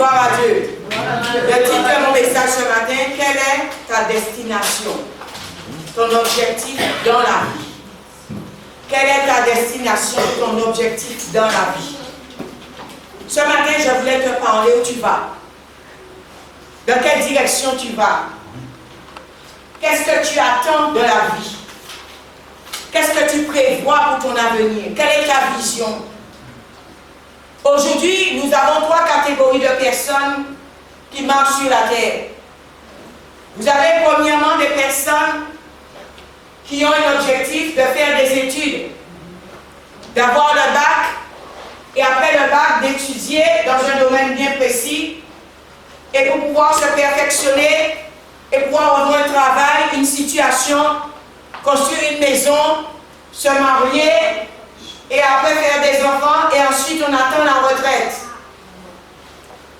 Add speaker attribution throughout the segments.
Speaker 1: gloire à Dieu. Le titre de mon message ce matin, quelle est ta destination? Ton objectif dans la vie. Quelle est ta destination, ton objectif dans la vie? Ce matin, je voulais te parler où tu vas. Dans quelle direction tu vas? Qu'est-ce que tu attends de la vie? Qu'est-ce que tu prévois pour ton avenir? Quelle est ta vision? Aujourd'hui, nous avons trois catégories de personnes qui marchent sur la terre. Vous avez premièrement des personnes qui ont un objectif de faire des études, d'avoir le bac, et après le bac, d'étudier dans un domaine bien précis, et pour pouvoir se perfectionner, et pouvoir avoir un travail, une situation, construire une maison, se marier, et après faire des enfants, et ensuite on attend la retraite.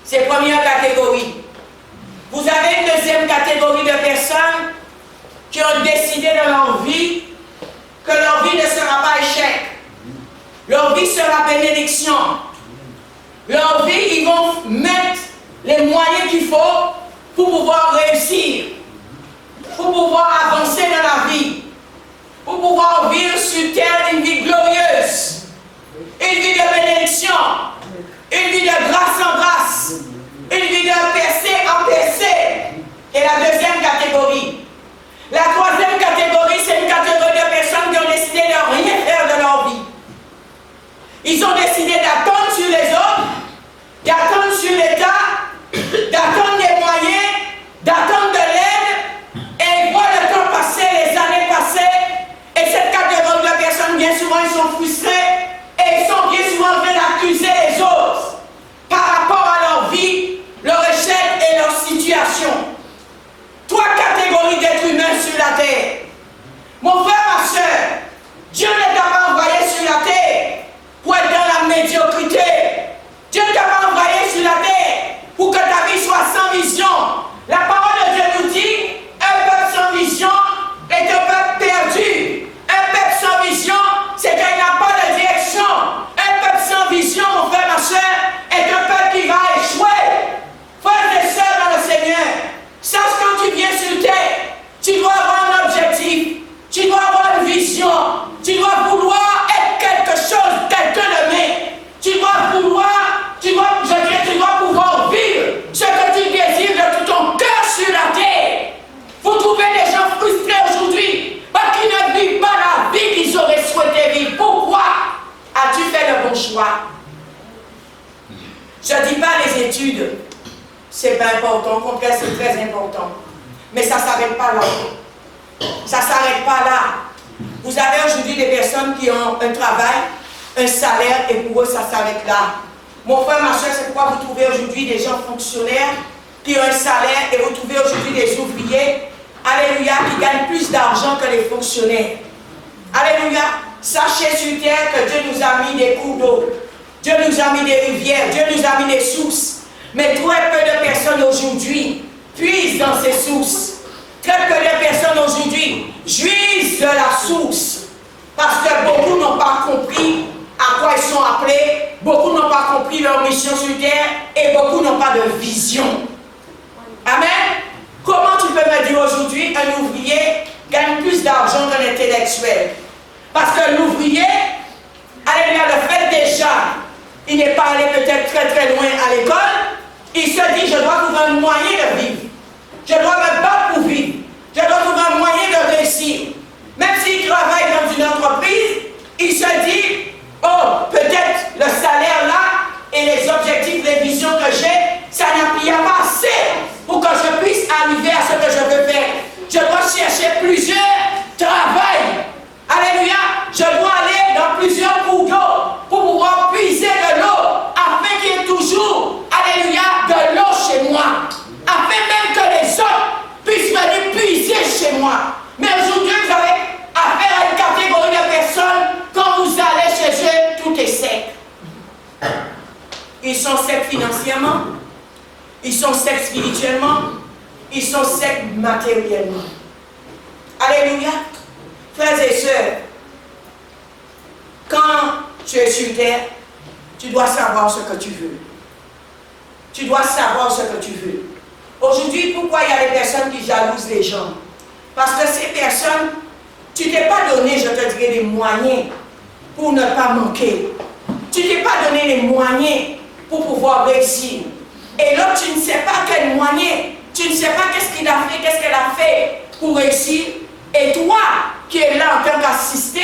Speaker 1: C'est la première catégorie. Vous avez une deuxième catégorie de personnes qui ont décidé dans leur vie que leur vie ne sera pas échec. Leur vie sera bénédiction. Leur vie, ils vont mettre les moyens qu'il faut pour pouvoir réussir, pour pouvoir avancer dans la vie, pour pouvoir vivre sur terre une vie glorieuse, une vie de bénédiction, une vie de grâce en grâce, une vie de percée en percée. Et la deuxième catégorie. La troisième catégorie, c'est une catégorie de personnes qui ont décidé de rien faire de leur vie. Ils ont décidé d'attendre sur les autres, d'attendre sur l'État, d'attendre des moyens, d'attendre de l'aide, et ils voient le temps passer, les années passer, et cette catégorie de personnes, bien souvent, ils sont frustrés, et ils sont bien souvent en train d'accuser les autres par rapport à leur vie, leur échec et leur situation. Trois catégories d'êtres humains sur la terre. Mon frère, ma soeur, Dieu ne t'a pas envoyé sur la terre pour être dans la médiocrité. Dieu ne t'a pas envoyé sur la terre pour que ta vie soit sans vision. La parole de Dieu nous dit, un peuple sans vision est un peuple perdu. Un peuple sans vision, c'est qu'il n'a pas de direction. Un peuple sans vision, mon frère, ma soeur, est un peuple qui va échouer. Frères et sœurs dans le Seigneur, sache quand tu viens sur terre, tu dois avoir un objectif, tu dois avoir une vision, tu dois vouloir être quelque chose, quelqu'un de bien. Tu dois vouloir, tu dois pouvoir vivre ce que tu désires de tout ton cœur sur la terre. Vous trouvez des gens frustrés aujourd'hui parce qu'ils ne vivent pas la vie qu'ils auraient souhaité vivre. Pourquoi as-tu fait le bon choix? Je ne dis pas les études, c'est pas important, au contraire c'est très important. Mais ça ne s'arrête pas là. Ça ne s'arrête pas là. Vous avez aujourd'hui des personnes qui ont un travail, un salaire, et pour eux ça s'arrête là. Mon frère, ma soeur, c'est pourquoi vous trouvez aujourd'hui des gens fonctionnaires qui ont un salaire, et vous trouvez aujourd'hui des ouvriers, alléluia, qui gagnent plus d'argent que les fonctionnaires. Alléluia. Sachez sur terre que Dieu nous a mis des cours d'eau. Dieu nous a mis des rivières, Dieu nous a mis des sources. Mais très peu de personnes aujourd'hui puisent dans ces sources. Très peu de personnes aujourd'hui jouissent de la source. Parce que beaucoup n'ont pas compris à quoi ils sont appelés, beaucoup n'ont pas compris leur mission sur terre, et beaucoup n'ont pas de vision. Amen. Comment tu peux me dire aujourd'hui un ouvrier gagne plus d'argent qu'un intellectuel? Parce que l'ouvrier, alléluia, le fait déjà, il n'est pas allé peut-être très très loin à l'école, il se dit, je dois trouver un moyen de vivre. Je dois me battre pour vivre. Je dois trouver un moyen de réussir. Même s'il travaille dans une entreprise, il se dit, oh, peut-être le salaire là et les objectifs, les visions que j'ai, ça n'y a pas assez pour que je puisse arriver à ce que je veux faire. Je dois chercher plusieurs travails. Alléluia. Je dois aller dans plusieurs cours d'eau pour pouvoir puiser de l'eau afin qu'il y ait toujours, alléluia, de l'eau chez moi. Afin même que les autres puissent venir puiser chez moi. Mais aujourd'hui, vous avez affaire à une catégorie de personnes, quand vous allez chez eux, tout est sec. Ils sont secs financièrement, ils sont secs spirituellement, ils sont secs matériellement. Alléluia. Frères et sœurs, quand tu es sur terre, tu dois savoir ce que tu veux. tu dois savoir ce que tu veux. Aujourd'hui, pourquoi il y a des personnes qui jalousent les gens? Parce que ces personnes, tu t'es pas donné, je te dirais, les moyens pour ne pas manquer. Tu t'es pas donné les moyens pour pouvoir réussir. Et l'autre, tu ne sais pas quel moyen, tu ne sais pas qu'est-ce qu'il a fait, qu'est-ce qu'elle a fait pour réussir. Et toi, qui es là en tant qu'assisté,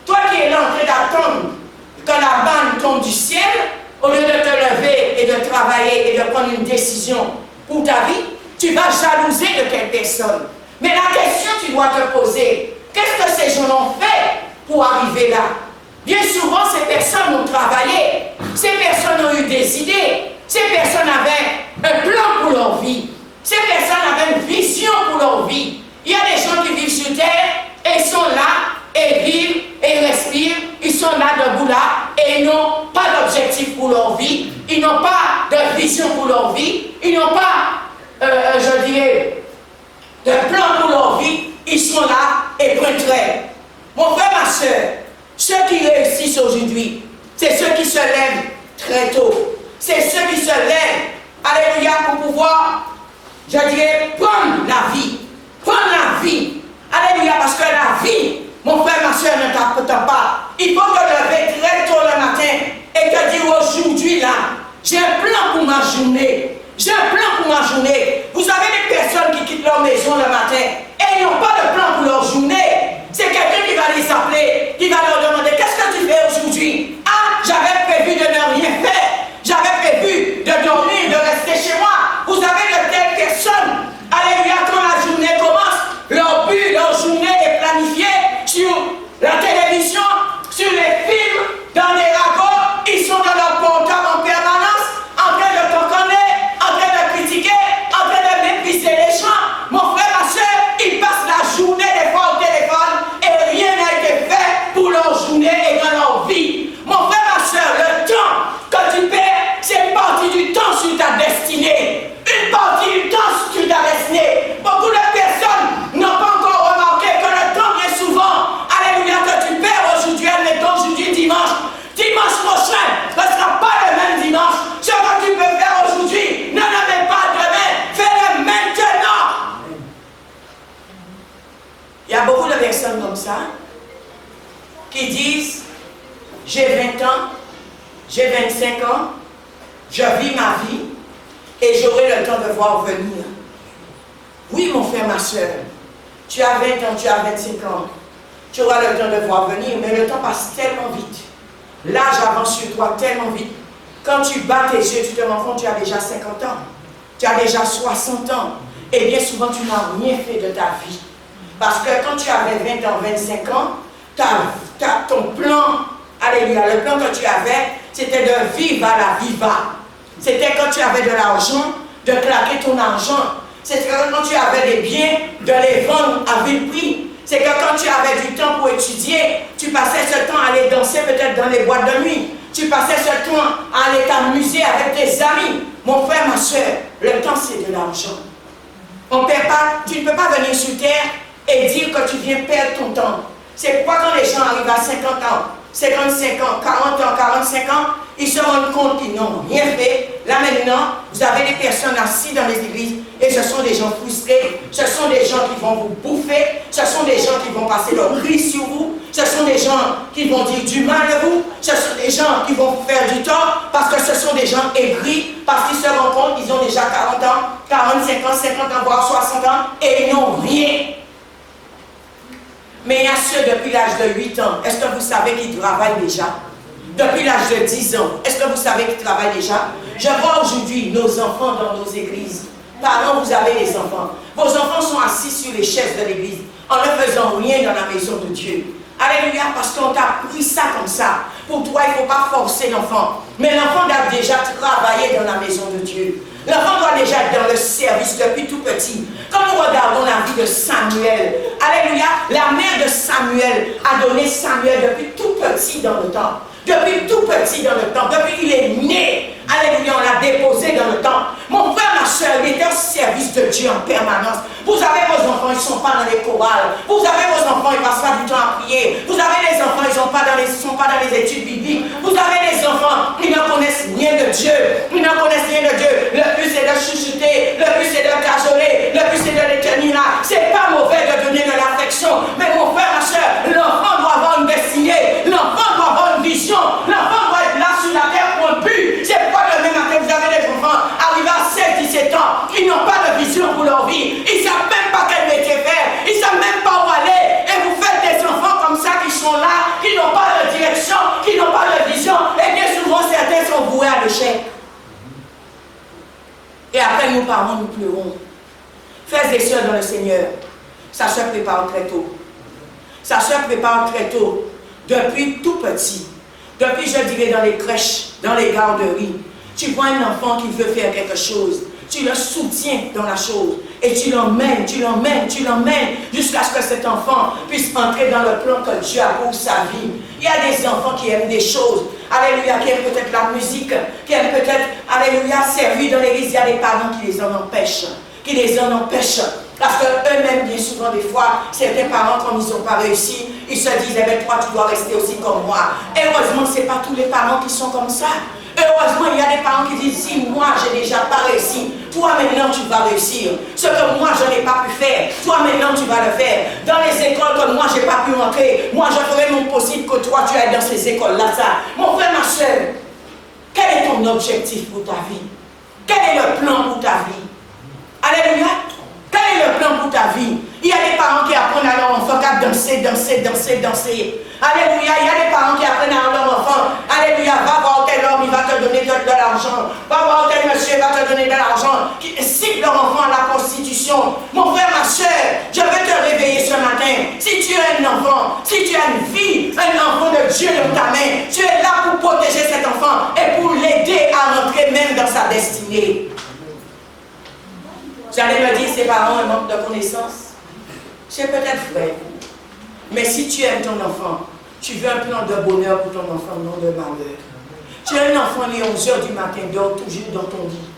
Speaker 1: toi qui es là en train d'attendre que la banne tombe du ciel, au lieu de te lever et de travailler et de prendre une décision pour ta vie, tu vas jalouser de quelle personne. Mais la question que tu dois te poser, qu'est-ce que ces gens ont fait pour arriver là? Bien souvent, ces personnes ont travaillé, ces personnes ont eu des idées, ces personnes avaient un plan pour leur vie, ces personnes avaient une vision pour leur vie. Il y a des gens qui vivent sur terre et ils sont là et vivent et respirent, ils sont là debout là et ils n'ont pas d'objectif pour leur vie, ils n'ont pas de vision pour leur vie, ils n'ont pas, je dirais, de plan pour leur vie, ils sont là et pointeront. Mon frère, ma soeur, ceux qui réussissent aujourd'hui, c'est ceux qui se lèvent très tôt. C'est ceux qui se lèvent, alléluia, pour pouvoir, je dirais, prendre la vie. Prendre la vie. Alléluia, parce que la vie, mon frère, ma soeur, ne t'appartient pas. Il faut te lever très tôt le matin et te dire aujourd'hui, là, j'ai un plan pour ma journée. J'ai un plan pour ma journée. Vous avez des personnes qui quittent leur maison le matin et ils n'ont pas de plan pour leur journée. C'est quelqu'un qui va les appeler, qui va leur demander qu'est-ce que tu fais aujourd'hui? Ah, j'avais prévu de ne rien faire. J'avais prévu de dormir, de rester chez moi. Vous avez de telles personnes. Alléluia, quand la journée commence, leur but, leur journée est planifiée sur la télévision, sur les films, dans les ragots. Ils sont dans leur portable en permanence, en train de t'enconner, en train de critiquer, en train de mépriser les gens. Mon frère, ma soeur, ils passent la journée des fois au téléphone et rien n'a été fait pour leur journée et dans leur vie. Mon frère, ma soeur, le temps que tu perds, c'est une partie du temps sur ta destinée. Une partie du temps sur ta destinée. Beaucoup de personnes n'ont pas encore remarqué que le temps bien souvent, alléluia, que tu perds aujourd'hui, admettons aujourd'hui dimanche prochain, ne sera pas le même dimanche. Ce que tu peux faire aujourd'hui, ne le mets pas demain, fais-le maintenant. Il y a beaucoup de personnes comme ça qui disent j'ai 20 ans, j'ai 25 ans, je vis ma vie et j'aurai le temps de voir venir. Oui, mon frère, ma soeur, tu as 20 ans, tu as 25 ans, tu auras le temps de voir venir, mais le temps passe tellement vite. L'âge avance sur toi tellement vite. Quand tu bats tes yeux, tu te rends compte, tu as déjà 50 ans, tu as déjà 60 ans, et bien souvent tu n'as rien fait de ta vie. Parce que quand tu avais 20 ans, 25 ans, ton plan, alléluia, le plan que tu avais, c'était de vivre à la viva. C'était quand tu avais de l'argent, de claquer ton argent. C'était quand tu avais des biens, de les vendre à vil prix. C'est que quand tu avais du temps pour étudier, tu passais ce temps à aller danser peut-être dans les boîtes de nuit. Tu passais ce temps à aller t'amuser avec tes amis. Mon frère, ma soeur, le temps c'est de l'argent. On perd pas, tu ne peux pas venir sur terre et dire que tu viens perdre ton temps. C'est pourquoi quand les gens arrivent à 50 ans, 55 ans, 40 ans, 45 ans, ils se rendent compte qu'ils n'ont rien fait. Là maintenant, vous avez des personnes assises dans les églises et ce sont des gens frustrés, ce sont des gens qui vont vous bouffer, ce sont des gens qui vont passer leur cri sur vous, ce sont des gens qui vont dire du mal à vous, ce sont des gens qui vont vous faire du tort parce que ce sont des gens aigris, parce qu'ils se rendent compte qu'ils ont déjà 40 ans, 45 ans, 50 ans, voire 60 ans et ils n'ont rien. Mais il y a ceux depuis l'âge de 8 ans, est-ce que vous savez qu'ils travaillent déjà? Depuis l'âge de 10 ans, est-ce que vous savez qu'ils travaillent déjà? Je vois aujourd'hui nos enfants dans nos églises. Parents, vous avez des enfants. Vos enfants sont assis sur les chaises de l'église, en ne faisant rien dans la maison de Dieu. Alléluia, parce qu'on t'a pris ça comme ça. Pour toi, il ne faut pas forcer l'enfant. Mais l'enfant doit déjà travailler dans la maison de Dieu. L'enfant doit déjà être dans le service depuis tout petit. Quand nous regardons la vie de Samuel, alléluia, la mère de Samuel a donné Samuel depuis tout petit dans le temps. Depuis tout petit dans le temps, depuis qu'il est né, alléluia, on l'a déposé dans le temps. Mon frère, ma soeur, il était au service de Dieu en permanence. Vous avez vos enfants, ils ne sont pas dans les chorales. Vous avez vos enfants, ils ne passent pas du temps à prier. Vous avez les enfants, ils ne sont pas dans les études bibliques. Vous avez les enfants, ils ne connaissent rien rien de Dieu. Ils ne connaissent rien de Dieu. Le but c'est de chuchoter, le but c'est de cajoler, le but c'est de les tenir là. C'est pas mauvais de donner de l'affection, mais mon frère, ma soeur, l'enfant doit avoir une destinée, l'enfant doit avoir une vision, l'enfant doit être là sur la terre pour un but. C'est pas le même matin, vous avez des enfants arrivés à 16-17 ans, ils n'ont pas de vision pour leur vie, ils ne savent même pas quel métier faire, ils ne savent même pas où aller, et vous faites des enfants comme ça qui sont là, qui n'ont pas de direction, qui n'ont pas de vision, et bien souvent certains sont voués à l'échec. Et après nous parents, nous pleurons. Frères et sœurs dans le Seigneur, sa soeur prépare très tôt. Sa soeur prépare très tôt, depuis tout petit, depuis je dirais dans les crèches, dans les garderies. Tu vois un enfant qui veut faire quelque chose, tu le soutiens dans la chose et tu l'emmènes jusqu'à ce que cet enfant puisse entrer dans le plan que Dieu a pour sa vie. Il y a des enfants qui aiment des choses, alléluia, qui aiment peut-être la musique, qui aiment peut-être, alléluia, servir dans l'église. Il y a des parents qui les en empêchent, parce qu'eux-mêmes, bien souvent, des fois, certains parents, quand ils n'ont pas réussi, ils se disent, eh bien, toi, tu dois rester aussi comme moi. Et heureusement, ce n'est pas tous les parents qui sont comme ça. Heureusement, il y a des parents qui disent, si moi, je n'ai déjà pas réussi, toi, maintenant, tu vas réussir. Ce que moi, je n'ai pas pu faire, toi, maintenant, tu vas le faire. Dans les écoles que moi, je n'ai pas pu entrer, moi, je ferai mon possible que toi, tu ailles dans ces écoles-là. Mon frère, ma soeur, quel est ton objectif pour ta vie? Quel est le plan pour ta vie? Alléluia. Quel est le plan pour ta vie? Il y a des parents qui apprennent à leur enfant qu'à danser. Alléluia. Il y a des parents qui apprennent à leur enfant, alléluia, va voir tel homme, il va te donner de l'argent. Va voir tel monsieur, il va te donner de l'argent. Qui citent leur enfant à la prostitution. Mon frère, ma soeur, je vais te réveiller ce matin. Si tu es un enfant, si tu as une vie, un enfant de Dieu dans ta main, tu es là pour protéger cet enfant et pour l'aider à rentrer même dans sa destinée. Vous allez me dire, ses parents un manque de connaissances? C'est peut-être vrai. Mais si tu aimes ton enfant, tu veux un plan de bonheur pour ton enfant, non de malheur. Tu as un enfant né 11 h du matin, dort toujours dans ton lit.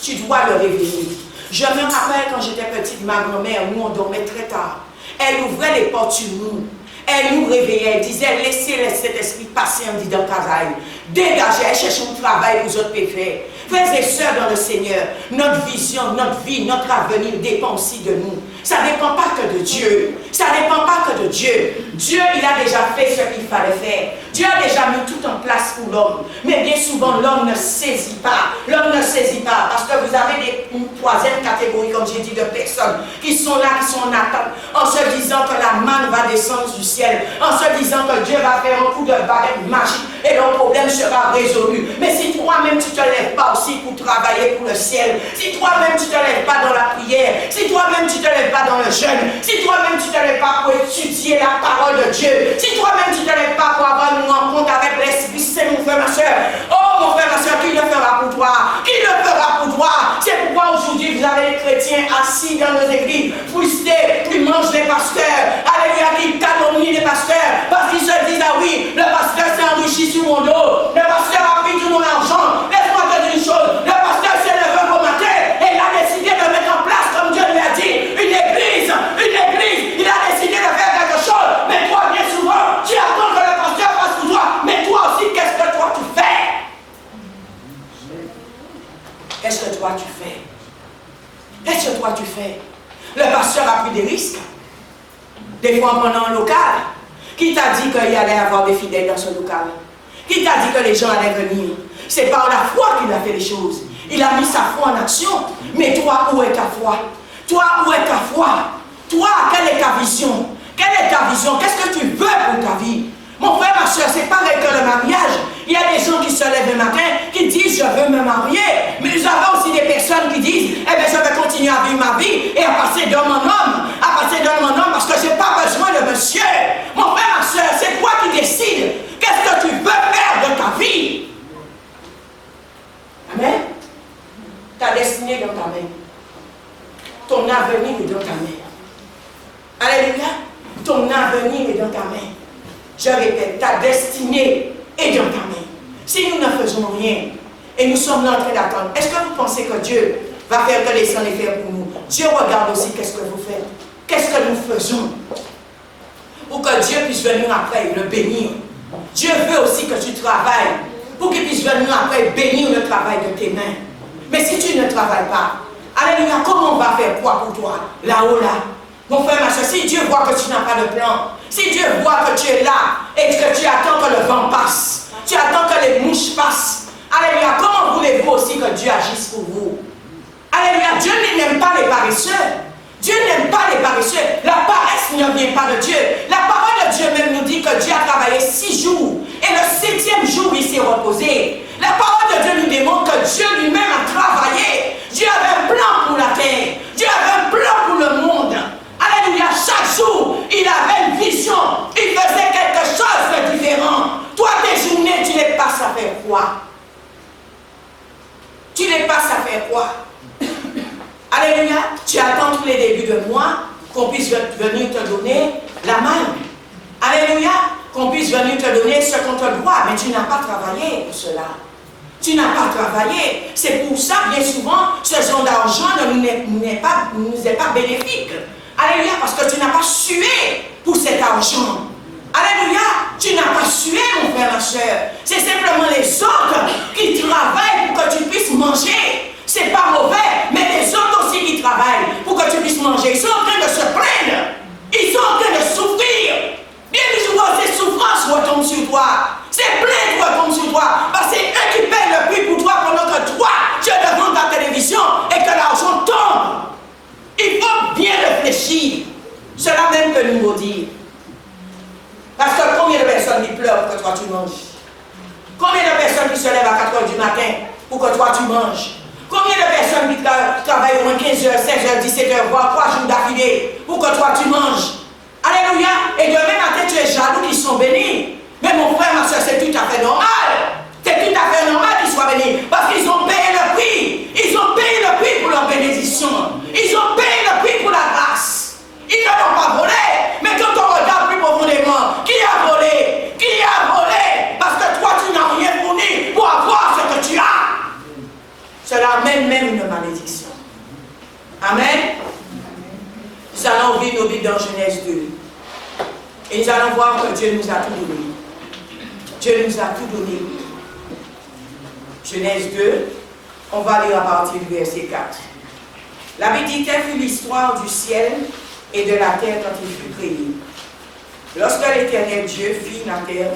Speaker 1: Tu dois le réveiller. Je me rappelle quand j'étais petite, ma grand-mère, nous on dormait très tard. Elle ouvrait les portes sur nous. Elle nous réveillait, elle disait, laissez cet esprit passer en disant Kazaï. Dégagez, elle cherche un travail pour autres péfés. Frères et sœurs dans le Seigneur, notre vision, notre vie, notre avenir dépend aussi de nous. Ça ne dépend pas que de Dieu. Ça ne dépend pas que de Dieu. Dieu, il a déjà fait ce qu'il fallait faire. Dieu a déjà mis tout en place pour l'homme. Mais bien souvent, l'homme ne saisit pas. L'homme ne saisit pas. Parce que vous avez une troisième catégorie, comme j'ai dit, de personnes qui sont là, qui sont en attente, en se disant que la manne va descendre du ciel, en se disant que Dieu va faire un coup de baguette magique et leur problème sera résolu. Mais si toi-même, tu ne te lèves pas aussi pour travailler pour le ciel, si toi-même, tu ne te lèves pas dans la prière, si toi-même, tu ne te lèves pas dans le jeûne, si toi-même, tu ne te lèves pas pour étudier la parole de Dieu, si toi-même, tu ne te lèves pas pour avoir une rencontre avec l'Esprit Saint, mon frère, ma soeur, oh mon frère, ma soeur, qui le fera pour toi? Qui le fera pour toi? C'est pourquoi aujourd'hui, vous avez les chrétiens assis dans nos églises, frustrés, qui mangent les pasteurs, alléluia, qui calomnient les pasteurs, parce qu'ils se disent, ah oui, le pasteur s'est enrichi sur mon dos, le pasteur a pris tout mon argent. Laisse-moi te dire une chose, le pasteur s'est levé au matin et il a décidé de mettre en place, comme Dieu lui a dit, une église, il a décidé de faire quelque chose, mais toi, bien souvent, tu attends que le pasteur fasse pour toi, mais toi aussi, qu'est-ce que toi tu fais? Qu'est-ce que toi tu fais? Qu'est-ce que toi tu fais? Le pasteur a pris des risques, des fois pendant un local. Qui t'a dit qu'il allait avoir des fidèles dans ce local? Qui t'a dit que les gens allaient venir? C'est par la foi qu'il a fait les choses. Il a mis sa foi en action. Mais toi, où est ta foi? Toi, où est ta foi? Toi, quelle est ta vision? Quelle est ta vision? Qu'est-ce que tu veux pour ta vie? Mon frère, ma soeur, c'est pareil que le mariage. Il y a des gens qui se lèvent le matin, qui disent, je veux me marier. Mais nous avons aussi des personnes qui disent, eh bien, je vais continuer à vivre ma vie et à passer d'homme en homme. À passer d'homme en homme parce que je n'ai pas besoin de monsieur. Mon frère, ma soeur, c'est toi qui décides. Qu'est-ce que tu veux faire de ta vie? Amen. Ta destinée est dans ta main. Ton avenir est dans ta main. Alléluia. Ton avenir est dans ta main. Je répète, ta destinée est dans ta main. Si nous ne faisons rien et nous sommes là en train d'attendre, est-ce que vous pensez que Dieu va faire que les sangs les faire pour nous? Dieu regarde aussi qu'est-ce que vous faites. Qu'est-ce que nous faisons? Pour que Dieu puisse venir après et le bénir. Dieu veut aussi que tu travailles pour qu'il puisse venir après bénir le travail de tes mains. Mais si tu ne travailles pas, alléluia, comment on va faire quoi pour toi? Là-haut, là. Mon frère, ma soeur, si Dieu voit que tu n'as pas de plan, si Dieu voit que tu es là et que tu attends que le vent passe, tu attends que les mouches passent, alléluia, comment voulez-vous aussi que Dieu agisse pour vous? Alléluia, Dieu n'aime pas les paresseux. Dieu n'aime pas les paresseux. La paresse ne vient pas de Dieu. La parole de Dieu même nous dit que Dieu a travaillé 6 jours et le 7e jour il s'est reposé. La parole de Dieu nous démontre que Dieu lui-même a travaillé. Dieu avait un plan pour la terre. Dieu avait un plan pour le monde. Alléluia, chaque jour, il avait une vision. Il faisait quelque chose de différent. Toi, tes journées, tu les passes à faire quoi? Tu les passes à faire quoi? Alléluia, tu attends tous les débuts de mois qu'on puisse venir te donner la main. Alléluia, qu'on puisse venir te donner ce qu'on te doit, mais tu n'as pas travaillé pour cela. Tu n'as pas travaillé. C'est pour ça, bien souvent, ce genre d'argent ne nous est pas bénéfique. Alléluia, parce que tu n'as pas sué pour cet argent. Alléluia, tu n'as pas sué, mon frère, ma soeur. C'est simplement les autres qui travaillent pour que tu puisses manger. C'est pas mauvais, mais les autres aussi qui travaillent pour que tu puisses manger. Ils sont en train de se plaindre. Ils sont en train de souffrir. Bien souvent, ces souffrances retombent sur toi. Ces plaintes retombent sur toi. Parce que c'est eux qui payent le prix pour toi pendant que toi, tu es devant ta télévision et que l'argent tombe. Il faut bien réfléchir. Cela même que nous dire. Parce que combien de personnes qui pleurent pour que toi tu manges? Combien de personnes qui se lèvent à 4 h du matin pour que toi tu manges? Combien de personnes qui travaillent au moins 15 h, 16 h, 17 h, voire 3 jours d'affilée pour que toi tu manges? Alléluia. Et demain matin tu es jaloux qu'ils sont bénis. Mais mon frère, ma soeur, c'est tout à fait normal. C'est tout à fait normal qu'ils soient bénis. Parce qu'ils ont payé le prix. Ils ont payé le prix pour leur bénédiction. Ils ont payé le prix pour la grâce. Ils ne l'ont pas volé. Mais quand on regarde plus profondément, qui a volé? Qui a volé? Parce que toi, tu n'as rien fourni pour avoir ce que tu as. Cela amène même une malédiction. Amen. Nous allons ouvrir nos Bibles dans Genèse 2. Et nous allons voir que Dieu nous a tout donné. Dieu nous a tout donné. Genèse 2, on va lire à partir du verset 4. La Bible dit, telle fut l'histoire du ciel et de la terre quand il fut créé. Lorsque l'Éternel Dieu fit la terre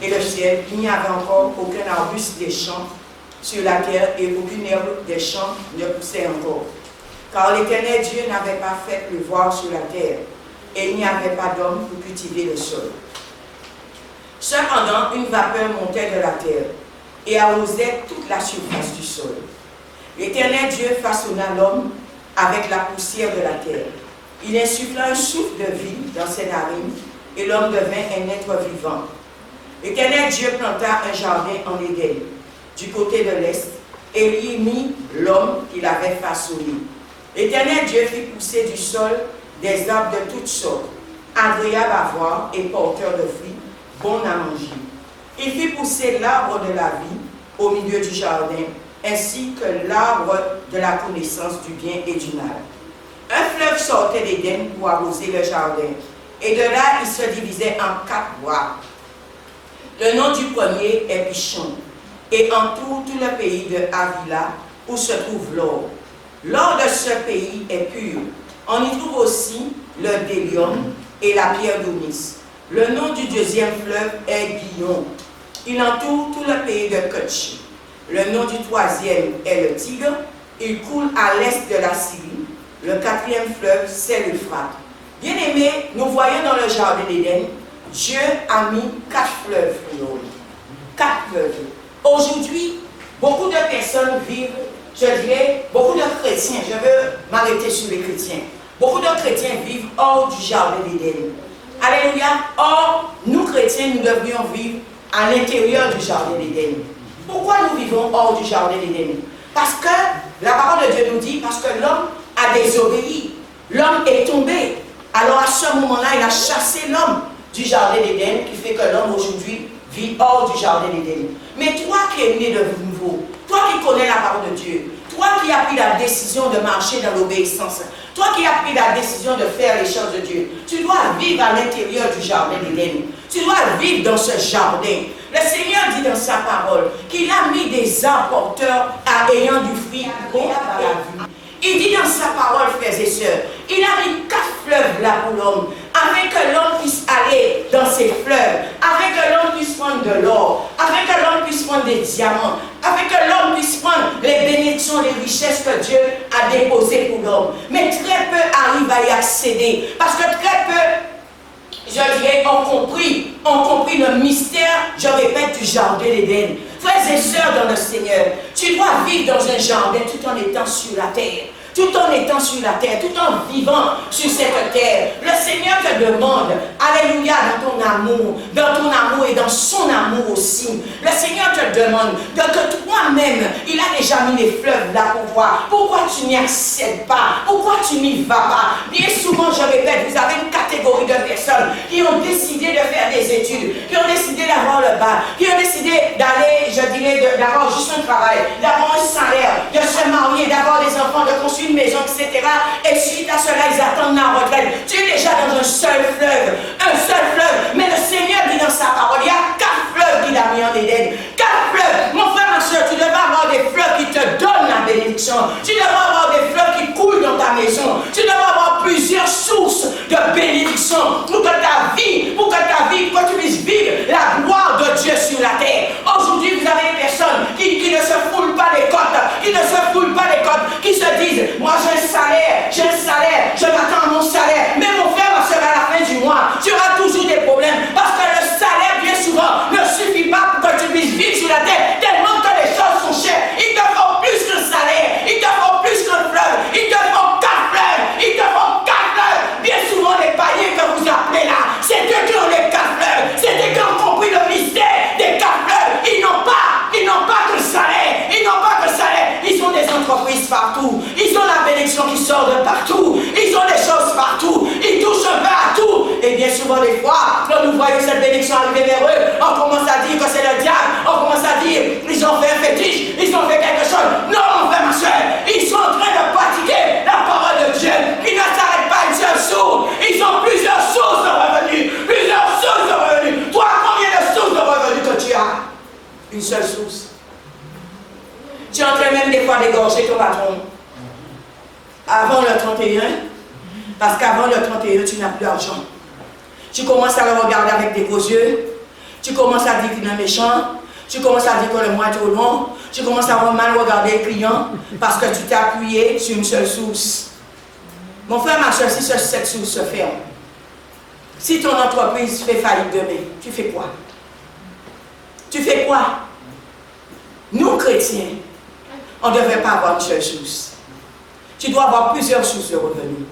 Speaker 1: et le ciel, il n'y avait encore aucun arbuste des champs sur la terre et aucune herbe des champs ne poussait encore. Car l'Éternel Dieu n'avait pas fait pleuvoir sur la terre et il n'y avait pas d'homme pour cultiver le sol. Cependant, une vapeur montait de la terre et arrosait toute la surface du sol. L'Éternel Dieu façonna l'homme avec la poussière de la terre. Il insuffla un souffle de vie dans ses narines et l'homme devint un être vivant. L'Éternel Dieu planta un jardin en Éden, du côté de l'est, et y mit l'homme qu'il avait façonné. L'Éternel Dieu fit pousser du sol des arbres de toutes sortes, agréables à voir et porteurs de fruits, bons à manger. Il fit pousser l'arbre de la vie au milieu du jardin, ainsi que l'arbre de la connaissance du bien et du mal. Un fleuve sortait d'Éden pour arroser le jardin, et de là il se divisait en 4 voies. Le nom du premier est Pichon, et entoure tout le pays de Havila, où se trouve l'or. L'or de ce pays est pur. On y trouve aussi le bdellium et la pierre d'Onis. Le nom du deuxième fleuve est Gihon. Il entoure tout le pays de Kutch. Le nom du troisième est le Tigre. Il coule à l'est de la Syrie. Le quatrième fleuve, c'est l'Euphrate. Bien-aimés, nous voyons dans le jardin d'Éden, Dieu a mis 4 fleuves pour nous. 4 fleuves. Aujourd'hui, beaucoup de personnes vivent, je dirais, beaucoup de chrétiens, je veux m'arrêter sur les chrétiens. Beaucoup de chrétiens vivent hors du jardin d'Éden. Alléluia. Or, nous chrétiens, nous devrions vivre à l'intérieur du jardin d'Éden. Pourquoi nous vivons hors du jardin d'Éden? Parce que la parole de Dieu nous dit, parce que l'homme a désobéi. L'homme est tombé. Alors à ce moment-là, il a chassé l'homme du jardin d'Éden, qui fait que l'homme aujourd'hui vit hors du jardin d'Éden. Mais toi qui es né de nouveau, toi qui connais la parole de Dieu, toi qui as pris la décision de marcher dans l'obéissance, toi qui as pris la décision de faire les choses de Dieu, tu dois vivre à l'intérieur du jardin d'Éden. Tu dois vivre dans ce jardin. Le Seigneur dit dans sa parole qu'il a mis des apporteurs ayant du fruit agréable à la vue. Il dit dans sa parole, frères et sœurs, il a mis 4 fleuves là pour l'homme, afin que l'homme puisse aller dans ces fleuves, afin que l'homme puisse prendre de l'or, afin que l'homme puisse prendre des diamants, afin que l'homme puisse prendre les bénédictions, les richesses que Dieu a déposées pour l'homme. Mais très peu arrivent à y accéder, parce que très peu, je dirais, ont compris le mystère, je répète, du jardin d'Éden. Frères et sœurs dans le Seigneur, tu dois vivre dans un jardin tout en étant sur la terre. Tout en étant sur la terre, tout en vivant sur cette terre. Le Seigneur te demande, alléluia, dans ton amour et dans son amour aussi. Le Seigneur te demande que toi-même, il a déjà mis les fleuves là pour voir. Pourquoi tu n'y accèdes pas? Pourquoi tu n'y vas pas? Bien souvent, je répète, vous avez une catégorie de personnes qui ont décidé de faire des études, qui ont décidé d'avoir le bac, qui ont décidé d'aller, je dirais, d'avoir juste un travail, d'avoir un salaire, de se marier, d'avoir des enfants, de construire une maison, etc. Et suite à cela, ils attendent la retraite. Tu es déjà dans un seul fleuve. Mais le Seigneur dit dans sa parole, il y a 4 fleuves qu'il a mis en Éden. 4 fleuves. Mon frère, ma soeur, tu devrais avoir des fleuves qui te donnent la bénédiction. Tu devrais avoir des fleuves qui coulent dans ta maison. Tu devrais avoir plusieurs sources de bénédiction pour que ta vie, pour que tu puisses vivre la gloire de Dieu sur la terre. Aujourd'hui, vous avez des personnes qui ne se foulent pas les côtes, qui se disent, moi j'ai un salaire, je m'attends à mon salaire. Mais mon frère, ma soeur, à la fin du mois, tu auras toujours des problèmes. Parce que le salaire, bien souvent, ne suffit pas pour que tu puisses vivre sur la terre. Tellement que les choses sont chères. Il te faut plus qu'un salaire. Il te faut plus qu'un fleuve. Il te faut 4 fleuves. Il te faut 4 fleuves. Bien souvent, les païens que vous appelez là, c'est eux qui ont les 4 fleuves. C'est eux qui ont compris le mystère des 4 fleuves. Ils n'ont pas que le salaire. Ils ont des entreprises partout. Ils ont la bénédiction qui sort de partout. Ils ont des choses partout. Ils touchent un peu à tout. Et bien souvent, des fois, quand nous voyons cette bénédiction arriver vers eux, on commence à dire que c'est le diable. On commence à dire, ils ont fait un fétiche. Ils ont fait quelque chose. Non, mon frère, ma soeur. Ils sont en train de pratiquer la parole de Dieu. Ils ne s'arrêtent pas une seule source. Ils ont plusieurs sources de revenus. Toi, combien de sources de revenus que tu as? Une seule source. Tu es en train même des fois d'égorger ton patron. Avant le 31, parce qu'avant le 31, tu n'as plus d'argent. Tu commences à le regarder avec des gros yeux. Tu commences à dire qu'il est méchant. Tu commences à dire que le mois est trop long. Tu commences à mal regarder le client parce que tu t'es appuyé sur une seule source. Mon frère, ma soeur, si cette source se ferme, si ton entreprise fait faillite demain, tu fais quoi? Nous, chrétiens, on ne devrait pas avoir une seule source. Tu dois avoir plusieurs sources de revenus.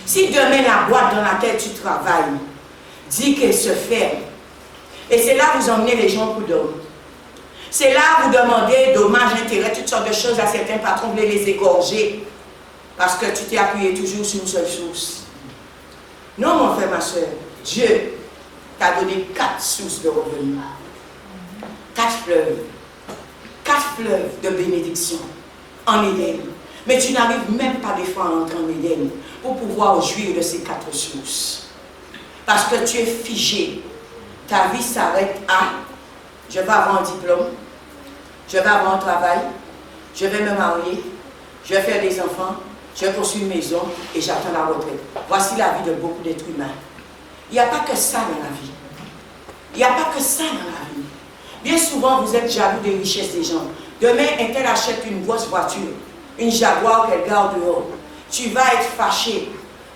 Speaker 1: Si demain la boîte dans laquelle tu travailles dit qu'elle se ferme, et c'est là que vous emmenez les gens pour dormir. C'est là que vous demandez dommages, intérêts, toutes sortes de choses à certains patrons, vous voulez les égorger parce que tu t'es appuyé toujours sur une seule source. Non, mon frère, ma soeur, Dieu t'a donné 4 sources de revenus. 4 fleuves. 4 fleuves de bénédiction en Éden. Mais tu n'arrives même pas des fois à entrer en Éden pour pouvoir jouir de ces 4 sources. Parce que tu es figé. Ta vie s'arrête à je vais avoir un diplôme, je vais avoir un travail, je vais me marier, je vais faire des enfants, je vais construire une maison et j'attends la retraite. Voici la vie de beaucoup d'êtres humains. Il n'y a pas que ça dans la vie. Il n'y a pas que ça dans la vie. Bien souvent, vous êtes jaloux des richesses des gens. Demain, un tel achète une grosse voiture, une Jaguar qu'elle garde dehors. Tu vas être fâché.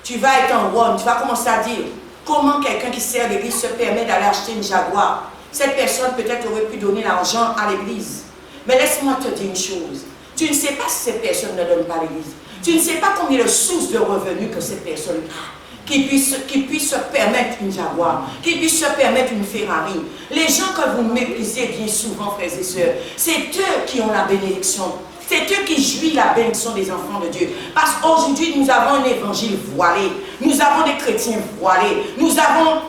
Speaker 1: Tu vas être en rôle. Tu vas commencer à dire comment quelqu'un qui sert l'église se permet d'aller acheter une Jaguar. Cette personne peut-être aurait pu donner l'argent à l'église. Mais laisse-moi te dire une chose. Tu ne sais pas si cette personne ne donne pas à l'église. Tu ne sais pas combien de sources de revenus que cette personne a. Qui puisse se permettre une Jaguar, qui puisse se permettre une Ferrari. Les gens que vous méprisez bien souvent, frères et sœurs, c'est eux qui ont la bénédiction. C'est eux qui jouissent la bénédiction des enfants de Dieu. Parce qu'aujourd'hui, nous avons un évangile voilé. Nous avons des chrétiens voilés. Nous avons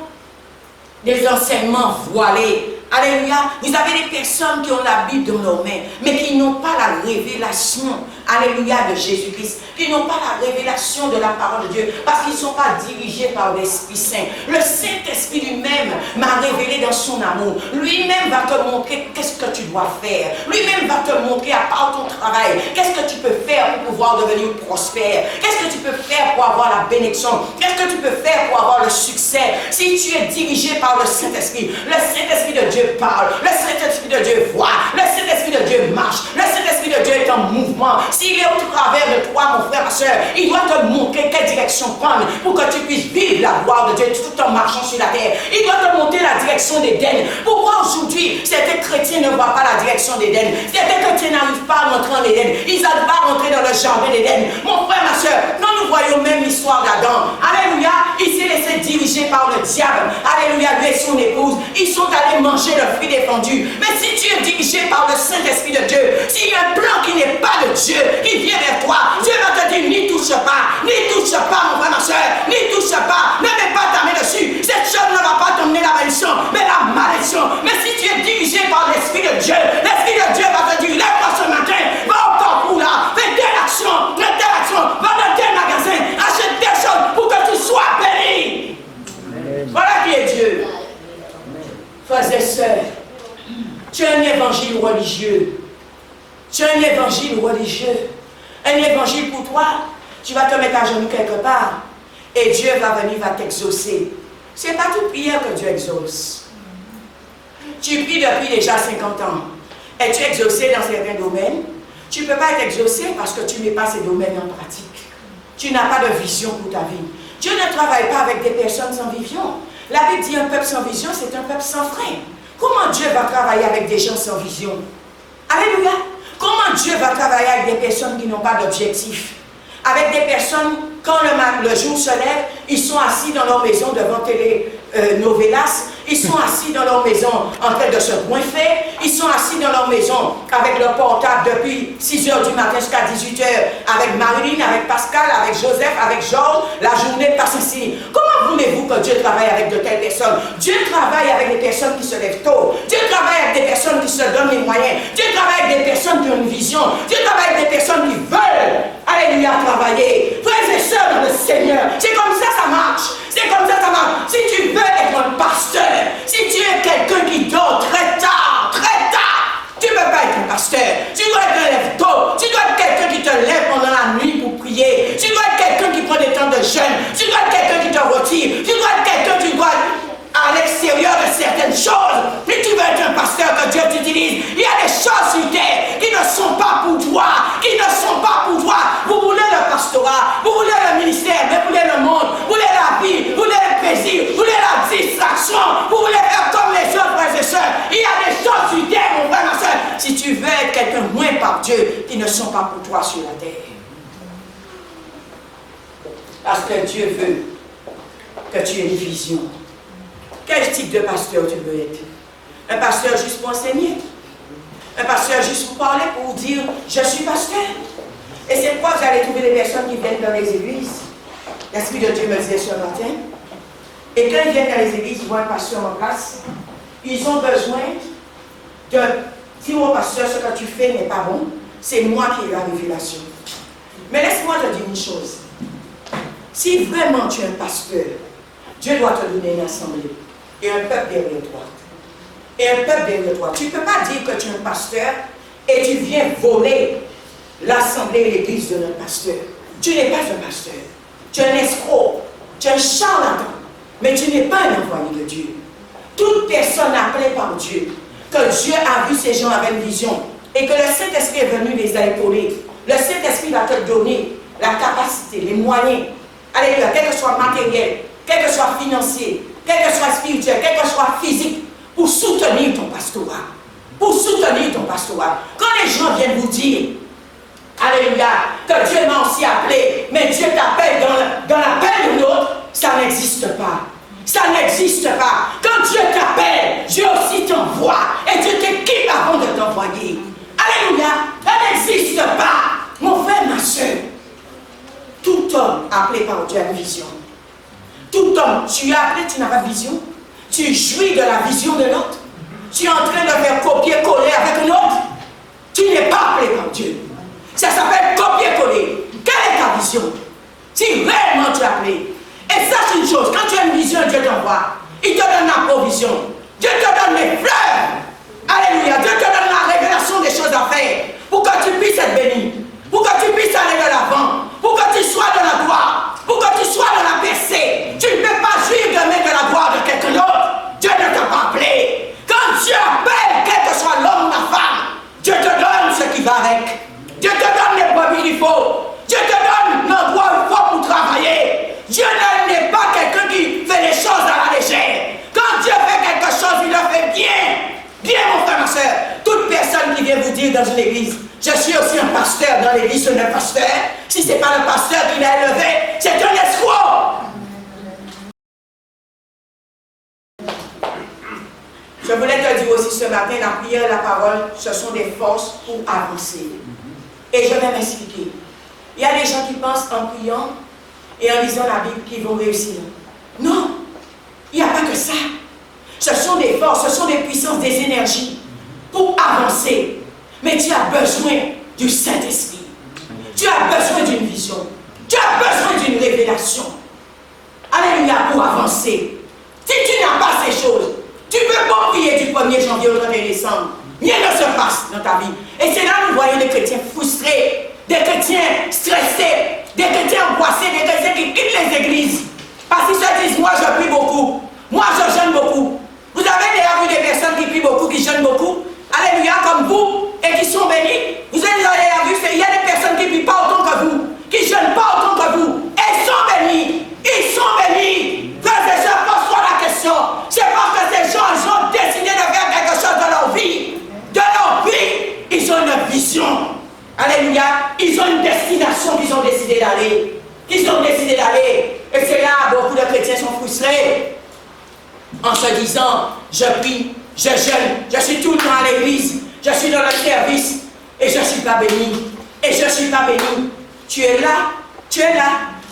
Speaker 1: des enseignements voilés. Alléluia. Vous avez des personnes qui ont la Bible dans leurs mains, mais qui n'ont pas la révélation, alléluia, de Jésus-Christ. Qui n'ont pas la révélation de la parole de Dieu, parce qu'ils ne sont pas dirigés par l'Esprit Saint. Le Saint-Esprit lui-même m'a révélé dans son amour. Lui-même va te montrer qu'est-ce que tu dois faire. Lui-même va te montrer, à part ton travail, qu'est-ce que tu peux faire pour pouvoir devenir prospère. Qu'est-ce que tu peux faire pour avoir la bénédiction. Qu'est-ce que tu peux faire pour avoir le succès. Si tu es dirigé par le Saint-Esprit de Dieu parle, le Saint-Esprit de Dieu voit, le Saint-Esprit de Dieu marche, le Saint-Esprit de Dieu est en mouvement. S'il est au travers de toi, mon frère, ma soeur, il doit te montrer quelle direction prendre pour que tu puisses vivre la gloire de Dieu tout en marchant sur la terre. Il doit te montrer la direction d'Éden. Pourquoi aujourd'hui, certains chrétiens ne voient pas la direction d'Éden? Certains chrétiens n'arrivent pas à rentrer en Éden. Ils n'arrivent pas à rentrer dans le jardin d'Éden. Mon frère, ma soeur, nous voyons même l'histoire d'Adam. Alléluia, il s'est laissé diriger par le diable. Alléluia, lui et son épouse, ils sont allés manger le fruit défendu. Mais si tu es dirigé par le Saint-Esprit de Dieu, s'il y a un plan qui n'est pas de Dieu, qui vient vers toi, Dieu va te dire, n'y touche pas, mon frère, ma soeur, n'y touche pas, ne mets pas ta main dessus. Cette chose ne va pas t'emmener la malédiction, mais la malédiction. Mais si tu es dirigé par l'Esprit de Dieu, l'Esprit de Dieu va te dire, lève-toi ce matin, va au parcours là, fais telle action, va dans tel magasin, achète telle chose pour que tu sois béni. Voilà qui est Dieu. Frères et sœurs, tu as un évangile religieux. Tu as un évangile religieux. Un évangile pour toi, tu vas te mettre à genoux quelque part et Dieu va venir, va t'exaucer. Ce n'est pas toute prière que Dieu exauce. Tu pries depuis déjà 50 ans. Es-tu exaucé dans certains domaines? Tu ne peux pas être exaucé parce que tu ne mets pas ces domaines en pratique. Tu n'as pas de vision pour ta vie. Dieu ne travaille pas avec des personnes sans vision. La Bible dit un peuple sans vision, c'est un peuple sans frein. Comment Dieu va travailler avec des gens sans vision? Alléluia. Comment Dieu va travailler avec des personnes qui n'ont pas d'objectif? Avec des personnes, quand le jour se lève, ils sont assis dans leur maison devant novelas, ils sont assis dans leur maison en train de se goinfrer, ils sont assis dans leur maison avec leur portable depuis 6h du matin jusqu'à 18h, avec Marilyn, avec Pascal, avec Joseph, avec Georges, la journée passe ici. Comment voulez-vous que Dieu travaille avec de telles personnes? Dieu travaille avec des personnes qui se lèvent tôt, Dieu travaille avec des personnes qui se donnent les moyens, Dieu travaille avec des personnes qui ont une vision, Dieu travaille avec des personnes qui veulent, alléluia, travailler. Frères et sœurs dans le Seigneur, c'est comme ça ça marche. C'est comme ça ça marche. Si tu veux être un pasteur, si tu es quelqu'un qui dort très tard, tu ne peux pas être un pasteur. Tu dois être un lève-tôt. Tu dois être quelqu'un qui te lève pendant la nuit pour prier. Tu dois être quelqu'un qui prend des temps de jeûne. Tu dois être quelqu'un qui te retire. Tu dois être quelqu'un qui doit à l'extérieur de certaines choses. Si tu veux être un pasteur que Dieu t'utilise, il y a des choses sur terre qui ne sont pas pour toi. Vous voulez le pastorat, vous voulez le ministère, mais vous voulez le monde, vous voulez la vie, vous voulez le plaisir, vous voulez la distraction, vous voulez faire comme les autres frères et sœurs. Il y a des choses sur terre, mon frère, ma soeur. Si tu veux être quelqu'un moins par Dieu, qui ne sont pas pour toi sur la terre. Parce que Dieu veut que tu aies une vision. Quel type de pasteur tu veux être? Un pasteur juste pour enseigner? Un pasteur juste pour parler, pour vous dire « je suis pasteur ». Et c'est pourquoi vous allez trouver des personnes qui viennent dans les églises. L'Esprit de Dieu me disait ce matin. Et quand ils viennent dans les églises, ils voient un pasteur en place. Ils ont besoin de dire au pasteur ce que tu fais n'est pas bon. C'est moi qui ai la révélation. Mais laisse-moi te dire une chose. Si vraiment tu es un pasteur, Dieu doit te donner une assemblée. Et un peuple derrière toi. Tu ne peux pas dire que tu es un pasteur et tu viens voler l'assemblée et l'église de notre pasteur. Tu n'es pas un pasteur. Tu es un escroc. Tu es un charlatan. Mais tu n'es pas un envoyé de Dieu. Toute personne appelée par Dieu, que Dieu a vu ces gens avec une vision et que le Saint-Esprit est venu les épauler. Le Saint-Esprit va te donner la capacité, les moyens, alléluia, quel que soit matériel, quel que soit financier, quel que soit spirituel, quel que soit physique, pour soutenir ton pastorat. Quand les gens viennent vous dire, alléluia, que Dieu m'a aussi appelé, mais Dieu t'appelle dans l'appel de l'autre, ça n'existe pas. Quand Dieu t'appelle, Dieu aussi t'envoie. Et Dieu t'équipe avant de t'envoyer. Alléluia, ça n'existe pas. Mon frère, ma soeur, tout homme appelé par Dieu a une vision. Tout homme, tu es appelé, tu n'as pas de vision. Tu jouis de la vision de l'autre. tu es en train de faire copier-coller avec un autre, tu n'es pas appelé par Dieu. Ça s'appelle copier-coller. Quelle est ta vision? Si réellement tu es appelé. Et sache une chose, quand tu as une vision, Dieu t'envoie. Il te donne la provision. Dieu te donne les fleurs. Alléluia. Dieu te donne la révélation des choses à faire. Pour que tu puisses être béni. Pour que tu puisses aller de l'avant. Pour que tu sois dans la gloire. Pour que tu sois dans la percée. Tu ne peux pas jouir demain de la gloire de quelqu'un d'autre. Dieu ne t'a pas appelé. Quand Dieu appelle, quel que soit l'homme ou la femme, Dieu te donne ce qui va avec. Dieu te donne les brebis qu'il faut. Dieu te donne l'endroit où il faut pour travailler. Dieu n'est pas quelqu'un qui fait les choses à la légère. Quand Dieu fait quelque chose, il le fait bien. Bien, mon frère, ma soeur. Toute personne qui vient vous dire dans une église, je suis aussi un pasteur dans l'église, c'est un pasteur. Si ce n'est pas le pasteur qui l'a élevé, c'est un escroc. Je voulais te dire aussi ce matin, la prière et la parole, ce sont des forces pour avancer. Et je vais m'expliquer. Il y a des gens qui pensent en priant et en lisant la Bible qu'ils vont réussir. Non, il n'y a pas que ça. Ce sont des forces, ce sont des puissances, des énergies pour avancer. Mais tu as besoin du Saint-Esprit. Tu as besoin d'une vision. Tu as besoin d'une révélation. Alléluia, pour avancer. Si tu n'as pas ces choses, tu peux pas prier du 1er janvier au 31 décembre. Rien ne se passe dans ta vie. Et c'est là que nous voyons des chrétiens frustrés, des chrétiens stressés, des chrétiens angoissés, des chrétiens qui quittent les églises. Parce qu'ils se disent, moi je prie beaucoup, moi je jeûne beaucoup. Vous avez déjà vu des personnes qui prient beaucoup, qui jeûnent beaucoup? Alléluia, comme vous, et qui sont bénis. Vous avez déjà vu, il y a des personnes qui ne prient pas autant que vous, qui ne jeûnent pas autant que vous. Et ils sont bénis. Ils sont bénis. Frères et sœurs, pose-toi la question. C'est parce que ces gens, ils ont décidé de faire quelque chose de leur vie. De leur vie, ils ont une vision. Alléluia. Ils ont une destination qu'ils ont décidé d'aller. Ils ont décidé d'aller. Et c'est là beaucoup de chrétiens sont frustrés. En se disant, je prie, je jeûne, je suis tout le temps à l'église, je suis dans le service, et je ne suis pas béni. Et je ne suis pas béni. Tu es là,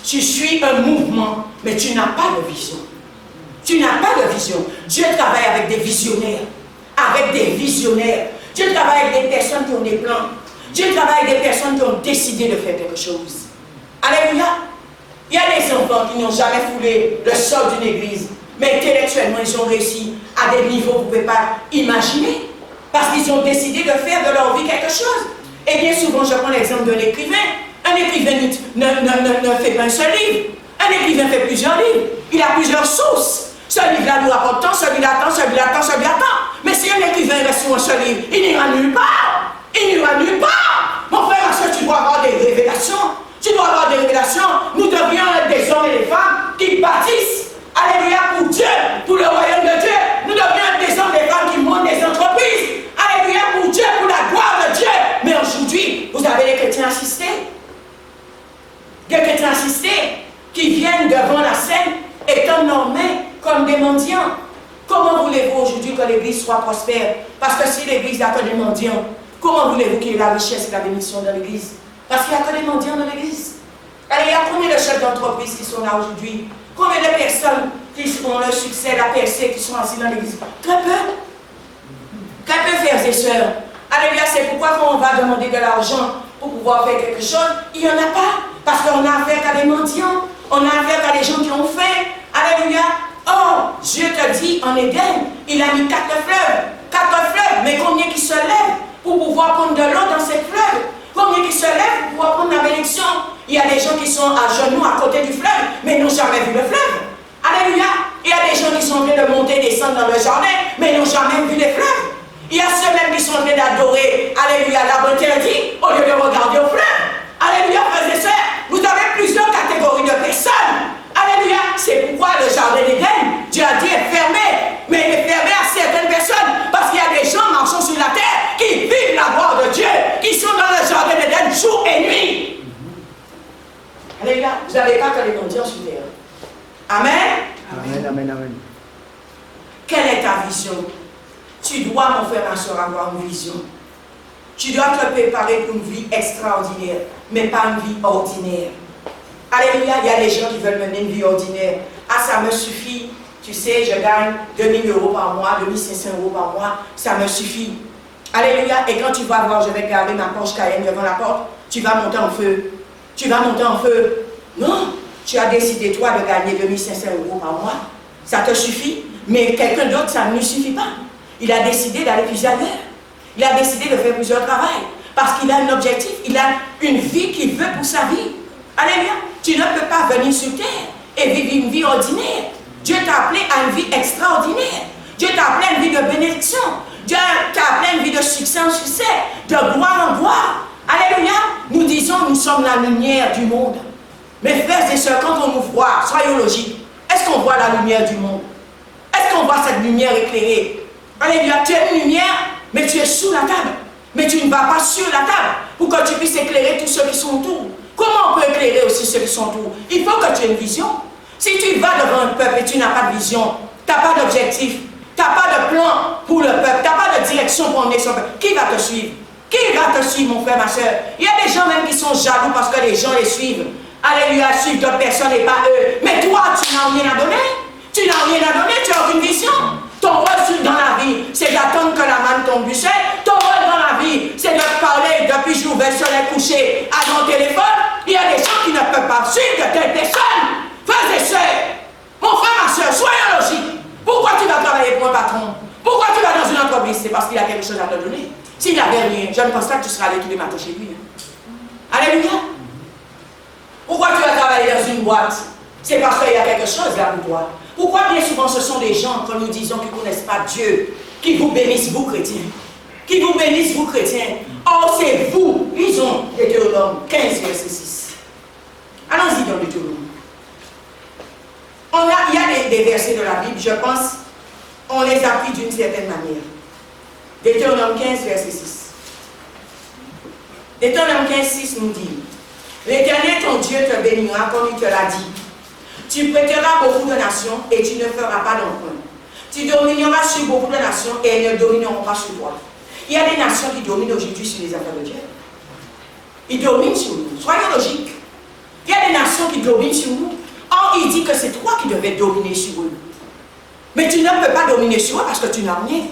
Speaker 1: tu suis un mouvement, mais tu n'as pas de vision. Tu n'as pas de vision. Dieu travaille avec des visionnaires. Avec des visionnaires. Dieu travaille avec des personnes qui ont des plans. Dieu travaille avec des personnes qui ont décidé de faire quelque chose. Alléluia. Il y a des enfants qui n'ont jamais foulé le sol d'une église, mais intellectuellement, ils ont réussi à des niveaux que vous ne pouvez pas imaginer. Parce qu'ils ont décidé de faire de leur vie quelque chose. Et bien souvent, je prends l'exemple d'un écrivain. Un écrivain ne fait pas un seul livre. Un écrivain fait plusieurs livres. Il a plusieurs sources. Ce livre-là nous rapporte tant, celui-là tant, celui-là tant, celui-là tant. Mais si un écrivain reste sur un seul livre, il n'ira nulle part. Il n'ira nulle part. Mon frère, parce que tu dois avoir des révélations. Tu dois avoir des révélations. Nous devrions être des hommes et des femmes qui bâtissent. Alléluia, pour Dieu, pour le royaume de Dieu. Nous devrions être des hommes et des femmes qui montent des entreprises. Alléluia, pour Dieu, pour la gloire de Dieu. Mais aujourd'hui, vous avez des chrétiens assistés. Des chrétiens assistés qui viennent devant la scène étant nommés comme des mendiants. Comment voulez-vous aujourd'hui que l'église soit prospère? Parce que si l'église n'a que des mendiants, comment voulez-vous qu'il y ait la richesse et la bénédiction dans l'église? Parce qu'il n'y a que des mendiants dans l'église. Alors, il y a combien de chefs d'entreprise qui sont là aujourd'hui? Combien de personnes qui ont le succès, la percée, qui sont assis dans l'église? Très peu. Très peu, frères et sœurs. Alléluia, c'est pourquoi quand on va demander de l'argent pour pouvoir faire quelque chose, il n'y en a pas. Parce qu'on a affaire qu'à des mendiants. On a affaire qu'à des gens qui ont faim. Alléluia. Oh, Dieu te dit en Éden, il a mis 4 fleuves. 4 fleuves, mais combien qui se lèvent pour pouvoir prendre de l'eau dans ces fleuves? Combien qui se lèvent pour pouvoir prendre la bénédiction? Il y a des gens qui sont à genoux à côté du fleuve, mais n'ont jamais vu le fleuve. Alléluia. Il y a des gens qui sont en train de monter et descendre dans le jardin, mais n'ont jamais vu les fleuves. Il y a ceux-mêmes qui sont en train d'adorer, alléluia, l'arbre interdit, au lieu de regarder au fleuve. Alléluia, frères et sœurs, vous avez plusieurs catégories de personnes. Alléluia, c'est pourquoi le jardin d'Éden, Dieu a dit, est fermé. Mais il est fermé à certaines personnes, parce qu'il y a des gens marchant sur la terre qui vivent la gloire de Dieu, qui sont dans le jardin d'Éden jour et nuit. Alléluia, vous n'avez pas que les mendiants sur terre. Amen.
Speaker 2: Amen, amen, amen.
Speaker 1: Quelle est ta vision? Tu dois, mon frère, ma soeur, avoir une vision. Tu dois te préparer pour une vie extraordinaire, mais pas une vie ordinaire. Alléluia, il y a des gens qui veulent mener une vie ordinaire. Ah, ça me suffit. tu sais, je gagne 2000 euros par mois, 2500 euros par mois, ça me suffit. Alléluia. Et quand tu vas voir, je vais garder ma Porsche Cayenne devant la porte, tu vas monter en feu. Tu vas monter en feu. Non, tu as décidé, toi, de gagner 2500 euros par mois. Ça te suffit. Mais quelqu'un d'autre, ça ne lui suffit pas. Il a décidé d'aller plus ailleurs. Il a décidé de faire plusieurs travails. Parce qu'il a un objectif. Il a une vie qu'il veut pour sa vie. Alléluia. Tu ne peux pas venir sur terre et vivre une vie ordinaire. Dieu t'a appelé à une vie extraordinaire. Dieu t'a appelé à une vie de bénédiction. Dieu t'a appelé à une vie de succès en succès, de gloire en gloire. Alléluia. Nous disons, nous sommes la lumière du monde. Mes frères et sœurs, quand on nous voit, soyons logiques, est-ce qu'on voit la lumière du monde? Est-ce qu'on voit cette lumière éclairée? Alléluia. Tu es une lumière, mais tu es sous la table. Mais tu ne vas pas sur la table pour que tu puisses éclairer tous ceux qui sont autour. Comment on peut éclairer aussi ceux qui sont autour? Il faut que tu aies une vision. Si tu vas devant un peuple et tu n'as pas de vision, tu n'as pas d'objectif, tu n'as pas de plan pour le peuple, tu n'as pas de direction pour emmener son peuple, qui va te suivre? Qui va te suivre, mon frère, ma soeur? Il y a des gens même qui sont jaloux parce que les gens les suivent. Alléluia, suivent d'autres personnes et pas eux. Mais toi, tu n'as rien à donner. Tu n'as rien à donner, tu n'as aucune vision. Ton rôle dans la vie, c'est d'attendre que la manne tombe du ciel. Ton rôle dans la vie, c'est de parler depuis que j'ouvre le soleil couché à mon téléphone. Il y a des gens qui ne peuvent pas suivre de telles personnes. Frères et sœurs, mon frère, ma soeur, soyons logiques. Pourquoi tu vas travailler pour un patron? Pourquoi tu vas dans une entreprise? C'est parce qu'il a quelque chose à te donner. S'il n'avait rien, je ne pense pas que tu seras allé tous les matins chez lui. Alléluia. Pourquoi tu vas travailler dans une boîte? C'est parce qu'il y a quelque chose là pour toi. Pourquoi bien souvent ce sont des gens, quand nous disons qu'ils ne connaissent pas Dieu, qui vous bénissent, vous chrétiens? Qui vous bénissent, vous chrétiens? Or, c'est vous. Ils ont Deutéronome 15, verset 6. Allons-y dans Deutéronome. Il y a des versets de la Bible, je pense, on les appuie d'une certaine manière. Deutéronome 15, verset 6. Deutéronome 15, 6 nous dit: l'Éternel ton Dieu te bénira comme il te l'a dit. Tu prêteras beaucoup de nations et tu ne feras pas d'emprunt. Tu domineras sur beaucoup de nations et elles ne domineront pas sur toi. Il y a des nations qui dominent aujourd'hui sur les affaires de Dieu. Ils dominent sur nous. Soyons logiques. Il y a des nations qui dominent sur nous. Or, il dit que c'est toi qui devais dominer sur eux. Mais tu ne peux pas dominer sur eux parce que tu n'as rien.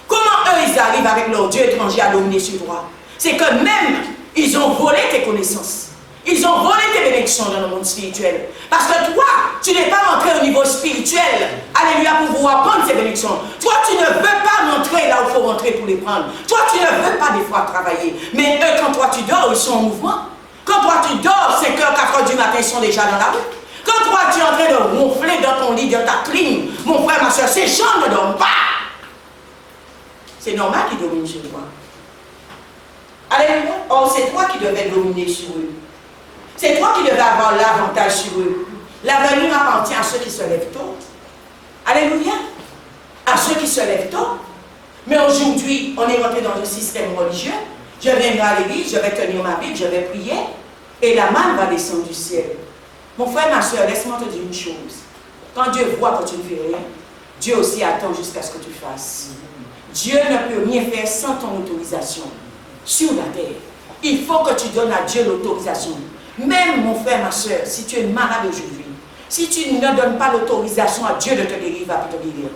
Speaker 1: Comment eux, ils arrivent avec leur Dieu étranger à dominer sur toi? C'est que même, ils ont volé tes connaissances. Ils ont volé tes bénédictions dans le monde spirituel. Parce que toi, tu n'es pas rentré au niveau spirituel. Alléluia, pour pouvoir prendre ces bénédictions. Toi, tu ne veux pas rentrer là où il faut rentrer pour les prendre. Toi, tu ne veux pas des fois travailler. Mais eux, quand toi tu dors, ils sont en mouvement. Quand toi tu dors, 5h, 4h du matin, ils sont déjà dans la rue. Quand toi tu es en train de ronfler dans ton lit, dans ta clim, mon frère, ma soeur, ces gens ne dorment pas. C'est normal qu'ils dominent sur toi. Alléluia. Or, c'est toi qui devais dominer sur eux. C'est toi qui devais avoir l'avantage sur eux. L'avenir appartient à ceux qui se lèvent tôt. Alléluia. À ceux qui se lèvent tôt. Mais aujourd'hui, on est rentré dans un système religieux. Je viendrai à l'église, je vais tenir ma Bible, je vais prier. Et la manne va descendre du ciel. Mon frère, ma soeur, laisse-moi te dire une chose. Quand Dieu voit que tu ne fais rien, Dieu aussi attend jusqu'à ce que tu fasses. Dieu ne peut rien faire sans ton autorisation. Sur la terre, il faut que tu donnes à Dieu l'autorisation. Même mon frère, ma soeur, si tu es malade aujourd'hui, si tu ne donnes pas l'autorisation à Dieu de te guérir, il va te guérir.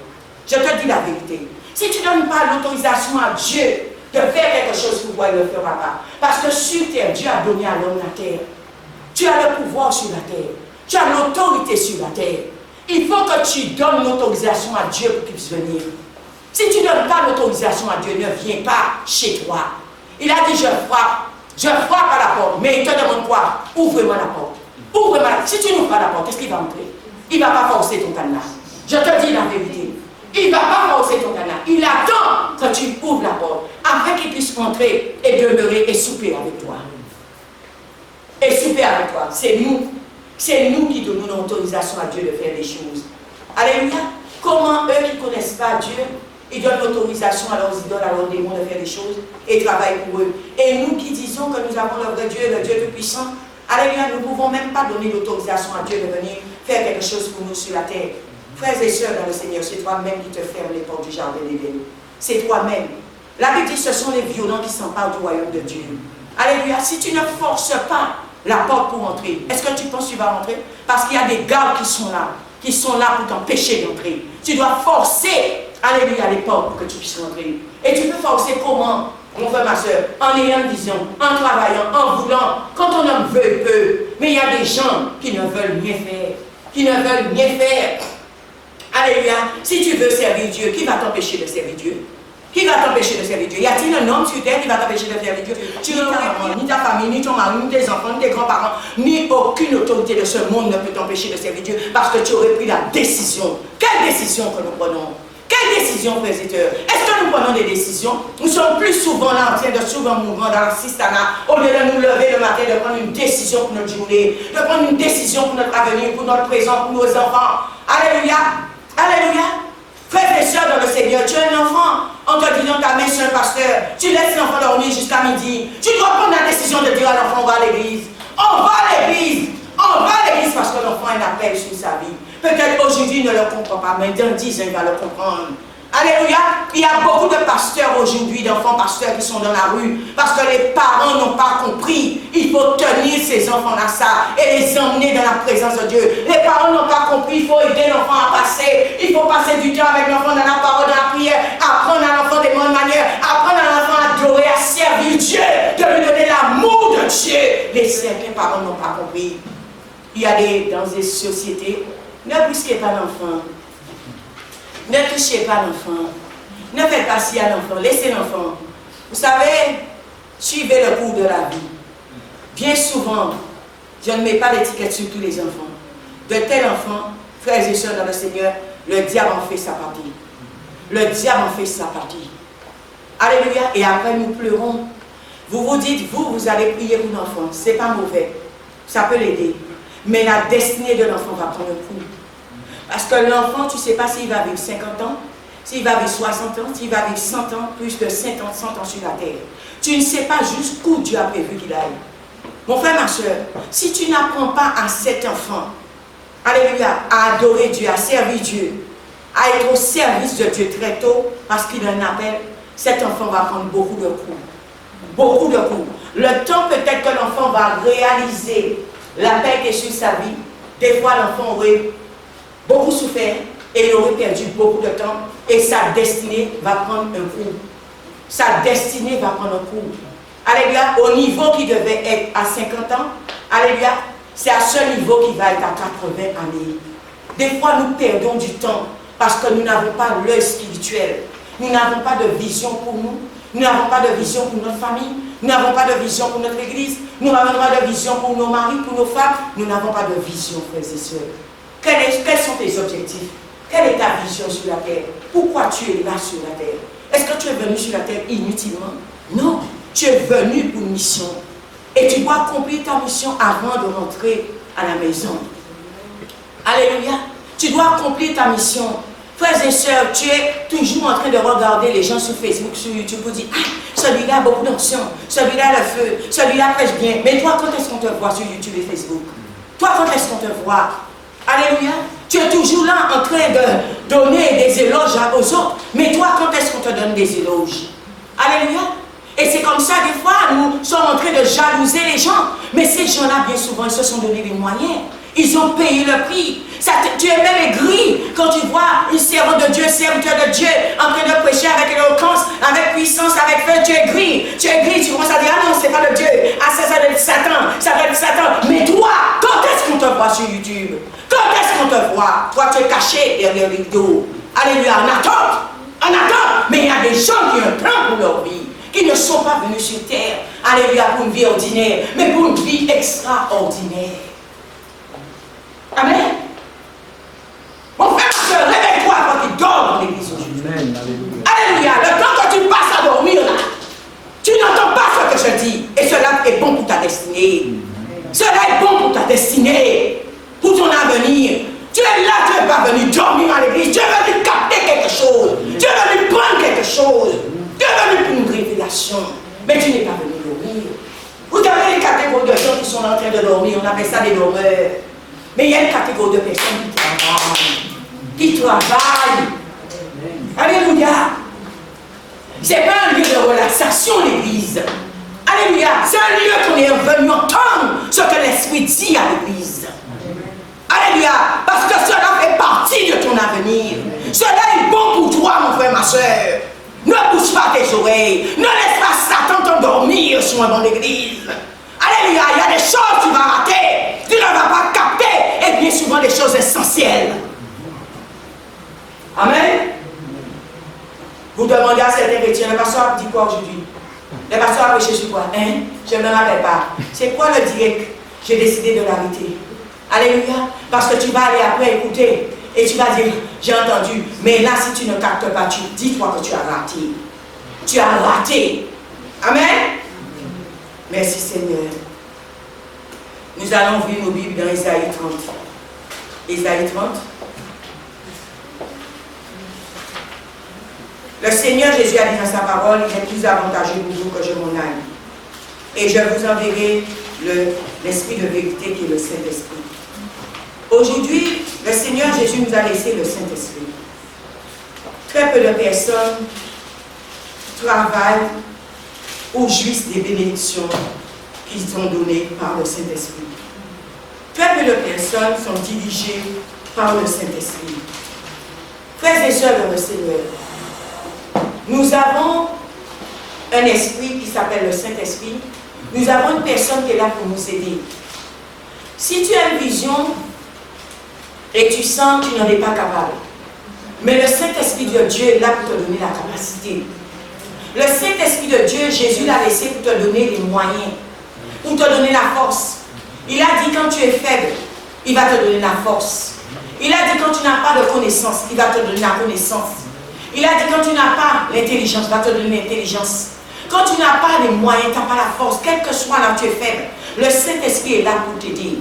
Speaker 1: Je te dis la vérité. Si tu ne donnes pas l'autorisation à Dieu de faire quelque chose pour toi, il ne le fera pas. Parce que sur terre, Dieu a donné à l'homme la terre. Tu as le pouvoir sur la terre. Tu as l'autorité sur la terre. Il faut que tu donnes l'autorisation à Dieu pour qu'il puisse venir. Si tu ne donnes pas l'autorisation à Dieu, ne viens pas chez toi. Il a dit, je frappe à la porte. Mais il te demande quoi? Ouvre-moi la porte. Ouvre-moi. Si tu n'ouvres pas la porte, qu'est-ce qu'il va entrer? Il ne va pas forcer ton cadenas. Je te dis la vérité. Il ne va pas forcer ton cadenas. Il attend que tu ouvres la porte afin qu'il puisse entrer et demeurer et souper avec toi. Et souper avec toi. C'est nous. C'est nous qui donnons l'autorisation à Dieu de faire des choses. Alléluia. Comment eux qui ne connaissent pas Dieu, ils donnent l'autorisation à leurs idoles, à leurs démons de faire des choses et travaillent pour eux. Et nous qui disons que nous avons le vrai Dieu, le Dieu tout-puissant, alléluia, nous ne pouvons même pas donner l'autorisation à Dieu de venir faire quelque chose pour nous sur la terre. Frères et sœurs dans le Seigneur, c'est toi-même qui te fermes les portes du jardin d'Éden. C'est toi-même. La Bible dit que ce sont les violents qui s'emparent du royaume de Dieu. Alléluia. Si tu ne forces pas la porte pour entrer, est-ce que tu penses que tu vas rentrer? Parce qu'il y a des gardes qui sont là. qui sont là pour t'empêcher d'entrer. Tu dois forcer, alléluia, les portes pour que tu puisses rentrer. Et tu peux forcer comment, mon frère, ma soeur? En ayant une vision, en travaillant, en voulant. Quand ton homme veut, il peut. Mais il y a des gens qui ne veulent rien faire. Qui ne veulent rien faire. Alléluia. Si tu veux servir Dieu, qui va t'empêcher de servir Dieu? Qui va t'empêcher de servir Dieu? Y a-t-il un homme sur terre qui va t'empêcher de servir Dieu? Tu n'aurais ni ta famille, ni ton mari, ni tes enfants, ni tes grands-parents, ni aucune autorité de ce monde ne peut t'empêcher de servir Dieu parce que tu aurais pris la décision. Quelle décision que nous prenons? Quelle décision, frères et sœurs? Est-ce que nous prenons des décisions? Nous sommes plus souvent là en train de suivre un mouvement dans l'assistanat au lieu de nous lever le matin, de prendre une décision pour notre journée, de prendre une décision pour notre avenir, pour notre présent, pour nos enfants. Alléluia! Alléluia! Frères et sœurs dans le Seigneur, tu es un enfant. En te disant ta main sur un pasteur, tu laisses l'enfant dormir jusqu'à midi. Tu dois prendre la décision de dire à l'enfant, on va à l'église. On va à l'église. On va à l'église parce que l'enfant a un appel sur sa vie. Peut-être aujourd'hui il ne le comprend pas, mais dans 10 ans il va le comprendre. Alléluia. Il y a beaucoup de pasteurs aujourd'hui, d'enfants pasteurs qui sont dans la rue parce que les parents n'ont pas compris. Il faut tenir ces enfants à ça et les emmener dans la présence de Dieu. Les parents n'ont pas compris. Il faut aider l'enfant à passer. Il faut passer du temps avec l'enfant dans la parole, dans la prière, apprendre à l'enfant des bonnes manières, apprendre à l'enfant à adorer, à servir Dieu, de lui donner l'amour de Dieu. Les certains parents n'ont pas compris. Il y a dans des sociétés, ne brusquez pas l'enfant. Ne touchez pas l'enfant. Ne faites pas ci à l'enfant. Laissez l'enfant. Vous savez, suivez le cours de la vie. Bien souvent, je ne mets pas l'étiquette sur tous les enfants. De tels enfants, frères et sœurs dans le Seigneur, le diable en fait sa partie. Le diable en fait sa partie. Alléluia. Et après, nous pleurons. Vous vous dites, vous allez prier pour l'enfant. Ce n'est pas mauvais. Ça peut l'aider. Mais la destinée de l'enfant va prendre un coup. Parce que l'enfant, tu ne sais pas s'il va vivre 50 ans, s'il va vivre 60 ans, s'il va vivre 100 ans, plus de 50, 100 ans sur la terre. Tu ne sais pas jusqu'où Dieu a prévu qu'il aille. Mon frère, ma soeur, si tu n'apprends pas à cet enfant, alléluia, à adorer Dieu, à servir Dieu, à être au service de Dieu très tôt, parce qu'il a un appel, cet enfant va prendre beaucoup de coups. Beaucoup de coups. Le temps peut-être que l'enfant va réaliser l'appel qui est sur sa vie, des fois l'enfant aurait beaucoup souffert et il aurait perdu beaucoup de temps et sa destinée va prendre un coup. Sa destinée va prendre un coup. Alléluia, au niveau qui devait être à 50 ans, alléluia, c'est à ce niveau qu'il va être à 80 années. Des fois, nous perdons du temps parce que nous n'avons pas l'œil spirituel. Nous n'avons pas de vision pour nous. Nous n'avons pas de vision pour notre famille. Nous n'avons pas de vision pour notre église. Nous n'avons pas de vision pour nos maris, pour nos femmes. Nous n'avons pas de vision, frères et sœurs. Quels sont tes objectifs? Quelle est ta vision sur la terre? Pourquoi tu es là sur la terre? Est-ce que tu es venu sur la terre inutilement? Non, tu es venu pour une mission. Et tu dois accomplir ta mission avant de rentrer à la maison. Alléluia. Tu dois accomplir ta mission. Frères et sœurs, tu es toujours en train de regarder les gens sur Facebook, sur YouTube pour dire, ah, celui-là a beaucoup d'onction, celui-là a le feu, celui-là prêche bien. Mais toi, quand est-ce qu'on te voit sur YouTube et Facebook? Toi, quand est-ce qu'on te voit? Alléluia. Tu es toujours là en train de donner des éloges aux autres. Mais toi, quand est-ce qu'on te donne des éloges? Alléluia. Et c'est comme ça, des fois, nous sommes en train de jalouser les gens. Mais ces gens-là, bien souvent, ils se sont donné les moyens. Ils ont payé le prix. Ça, tu es même aigri quand tu vois une servante de Dieu, serviteur de Dieu, en train de prêcher avec éloquence, avec puissance, avec feu. Tu es gris. Tu es gris. Tu commences à dire, ah non, c'est pas de Dieu. Ah, ça doit être Satan. Ça doit être Satan. Mais toi, quand est-ce qu'on te voit sur YouTube? Quand est-ce qu'on te voit? Toi, tu es caché derrière les rideaux. Alléluia. En attente. En attente. Mais il y a des gens qui ont un plan pour leur vie, qui ne sont pas venus sur terre. Alléluia. Pour une vie ordinaire, mais pour une vie extraordinaire. Amen. Mon frère, ma soeur, réveille-toi quand tu dors dans l'église aujourd'hui. Alléluia. Le temps que tu passes à dormir là, tu n'entends pas ce que je dis. Et cela est bon pour ta destinée. Cela est bon pour ta destinée, pour ton avenir. Tu es là, tu n'es pas venu dormir à l'église. Tu es venu capter quelque chose. Tu es venu prendre quelque chose. Tu es venu pour une révélation. Mais tu n'es pas venu dormir. Vous avez une catégorie de gens qui sont en train de dormir. On appelle ça des dormeurs. Mais il y a une catégorie de personnes qui travaillent. Alléluia. Ce n'est pas un lieu de relaxation, l'église. Alléluia. C'est un lieu qu'on est venu entendre ce que l'Esprit dit à l'église. Alléluia. Parce que cela fait fait partie de ton avenir. Cela est bon pour toi, mon frère, ma soeur. Ne bouge pas tes oreilles. Ne laisse pas Satan t'endormir sur un banc d'église. Alléluia, il y a des choses que tu vas rater. Tu ne vas pas capter. Et bien souvent des choses essentielles. Amen. Vous demandez à certains chrétiens, le pasteur dit quoi aujourd'hui? Le pasteur a prêché sur quoi? Hein? Je ne me rappelle pas. C'est quoi le direct? J'ai décidé de l'arrêter. Alléluia. Parce que tu vas aller après écouter. Et tu vas dire, j'ai entendu. Mais là, si tu ne captes pas, dis-toi que tu as raté. Tu as raté. Amen. Merci Seigneur. Nous allons ouvrir nos Bibles dans Ésaïe 30. Ésaïe 30. Le Seigneur Jésus a dit dans sa parole, il est plus avantageux pour vous que je m'en aille. Et je vous enverrai l'Esprit de vérité qui est le Saint-Esprit. Aujourd'hui, le Seigneur Jésus nous a laissé le Saint-Esprit. Très peu de personnes travaillent ou jouissent des bénédictions qu'ils sont données par le Saint-Esprit. Très peu de personnes sont dirigées par le Saint-Esprit. Frères et sœurs dans le Seigneur, nous avons un esprit qui s'appelle le Saint-Esprit. Nous avons une personne qui est là pour nous aider. Si tu as une vision et tu sens que tu n'en es pas capable, mais le Saint-Esprit de Dieu est là pour te donner la capacité. Le Saint-Esprit de Dieu, Jésus l'a laissé pour te donner les moyens, pour te donner la force. Il a dit quand tu es faible, il va te donner la force. Il a dit quand tu n'as pas de connaissance, il va te donner la connaissance. Il a dit quand tu n'as pas l'intelligence, il va te donner l'intelligence. Quand tu n'as pas les moyens, tu n'as pas la force, quel que soit là où tu es faible, le Saint-Esprit est là pour t'aider.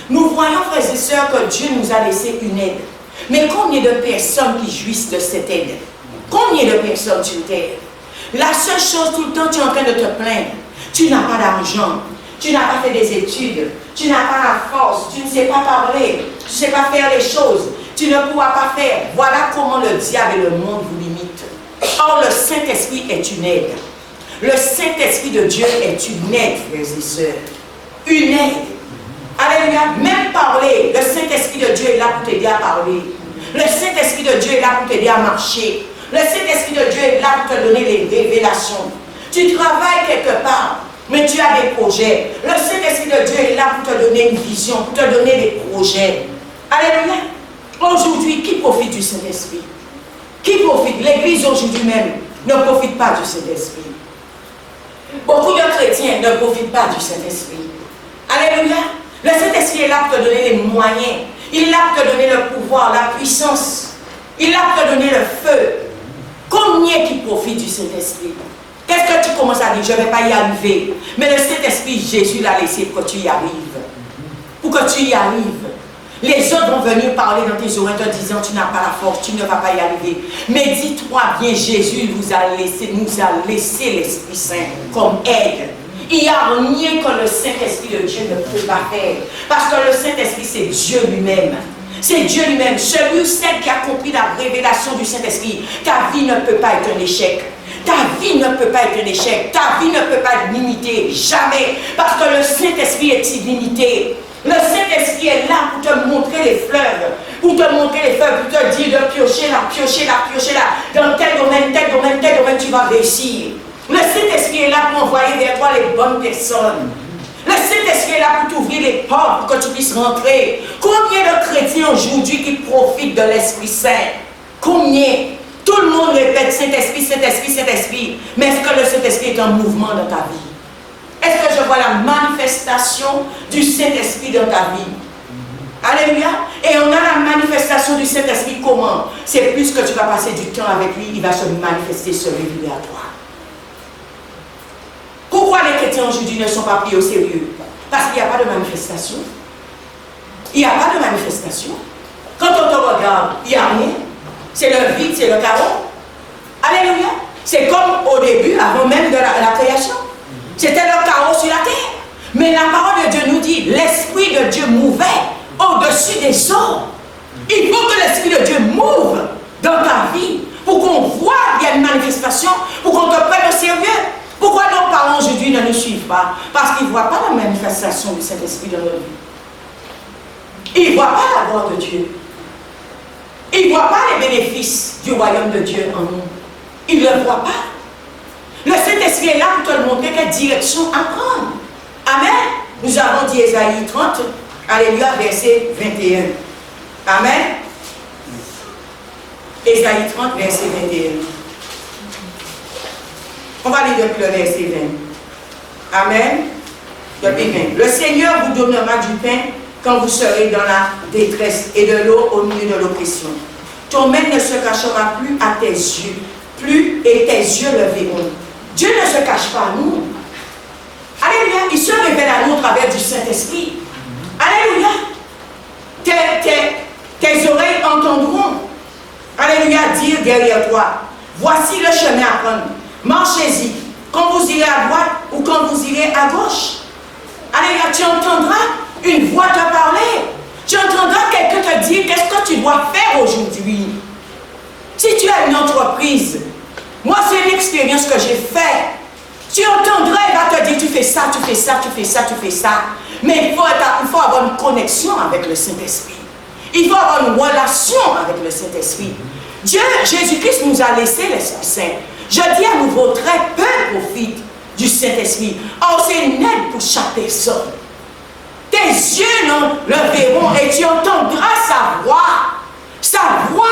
Speaker 1: Nous voyons, frères et sœurs, que Dieu nous a laissé une aide. Mais combien de personnes qui jouissent de cette aide? Combien de personnes sur terre? La seule chose, tout le temps, tu es en train de te plaindre. Tu n'as pas d'argent, tu n'as pas fait des études, tu n'as pas la force, tu ne sais pas parler, tu ne sais pas faire les choses, tu ne pourras pas faire. Voilà comment le diable et le monde vous limitent. Or, le Saint-Esprit est une aide. Le Saint-Esprit de Dieu est une aide, frères et sœurs. Une aide. Alléluia. Même parler, le Saint-Esprit de Dieu est là pour t'aider à parler. Le Saint-Esprit de Dieu est là pour t'aider à marcher. Le Saint-Esprit de Dieu est là pour te donner les révélations. Tu travailles quelque part, mais tu as des projets. Le Saint-Esprit de Dieu est là pour te donner une vision, pour te donner des projets. Alléluia. Aujourd'hui, qui profite du Saint-Esprit? Qui profite? L'Église aujourd'hui même ne profite pas du Saint-Esprit. Beaucoup de chrétiens ne profitent pas du Saint-Esprit. Alléluia. Le Saint-Esprit est là pour te donner les moyens. Il est là pour te donner le pouvoir, la puissance. Il est là pour te donner le feu. Combien qui profitent du Saint-Esprit? Qu'est-ce que tu commences à dire? Je ne vais pas y arriver. Mais le Saint-Esprit, Jésus l'a laissé pour que tu y arrives. Pour que tu y arrives. Les autres vont venir parler dans tes oreilles te disant tu n'as pas la force, tu ne vas pas y arriver. Mais dis-toi bien, Jésus nous a laissé l'Esprit Saint comme aide. Il n'y a rien que le Saint-Esprit de Dieu ne peut pas faire. Parce que le Saint-Esprit, c'est Dieu lui-même. C'est Dieu lui-même. Celui ou celle qui a compris la révélation du Saint-Esprit, ta vie ne peut pas être un échec. Ta vie ne peut pas être un échec. Ta vie ne peut pas être limitée. Jamais. Parce que le Saint-Esprit est illimité. Le Saint-Esprit est là pour te montrer les fleuves, pour te montrer les fleuves, pour te dire de piocher là, piocher là, piocher là. Dans tel domaine, tel domaine, tel domaine, tu vas réussir. Le Saint-Esprit est là pour envoyer vers toi les bonnes personnes. Le Saint-Esprit est là pour t'ouvrir les portes, pour que tu puisses rentrer. Combien de chrétiens aujourd'hui qui profitent de l'Esprit Saint? Combien? Tout le monde répète Saint-Esprit, Saint-Esprit, Saint-Esprit. Mais est-ce que le Saint-Esprit est en mouvement dans ta vie? Est-ce que je vois la manifestation du Saint-Esprit dans ta vie? Alléluia. Et on a la manifestation du Saint-Esprit comment? C'est plus que tu vas passer du temps avec lui, il va se manifester, se révéler à toi. Pourquoi les chrétiens aujourd'hui ne sont pas pris au sérieux? Parce qu'il n'y a pas de manifestation. Il n'y a pas de manifestation. Quand on te regarde, il n'y a rien. C'est le vide, c'est le chaos. Alléluia. C'est comme au début, avant même de la création. C'était le chaos sur la terre. Mais la parole de Dieu nous dit, l'Esprit de Dieu mouvait au-dessus des eaux. Il faut que l'Esprit de Dieu mouve dans ta vie pour qu'on voit qu'il y a une manifestation, pour qu'on te prenne au sérieux. Pourquoi nos parents aujourd'hui ne nous suivent pas? Parce qu'ils ne voient pas la manifestation du Saint-Esprit dans leur vie. Ils ne voient pas la gloire de Dieu. Ils ne voient pas les bénéfices du royaume de Dieu en nous. Ils ne le voient pas. Le Saint-Esprit est là pour te montrer quelle direction à prendre. Amen. Nous avons dit Ésaïe 30, alléluia, verset 21. Amen. Ésaïe 30, verset 21. On va lire depuis le verset 20. Amen. Depuis 20. Le Seigneur vous donnera du pain quand vous serez dans la détresse et de l'eau au milieu de l'oppression. Ton main ne se cachera plus à tes yeux, et tes yeux le verront. Dieu ne se cache pas à nous. Alléluia. Il se révèle à nous au travers du Saint-Esprit. Alléluia. Tes oreilles entendront. Alléluia. Dire derrière toi, voici le chemin à prendre. Marchez-y. Quand vous irez à droite ou quand vous irez à gauche. Alléluia. Tu entendras une voix te parler. Tu entendras quelqu'un te dire qu'est-ce que tu dois faire aujourd'hui. Si tu as une entreprise, moi c'est une expérience que j'ai faite. Tu entendras, il va te dire tu fais ça, tu fais ça, tu fais ça, tu fais ça. Mais il faut avoir une connexion avec le Saint-Esprit. Il faut avoir une relation avec le Saint-Esprit. Dieu, Jésus-Christ nous a laissé l'Esprit Saint. Je dis à nouveau, très peu profitent du Saint-Esprit. Or, c'est une aide pour chaque personne. Tes yeux le verront et tu entendras sa voix. Sa voix.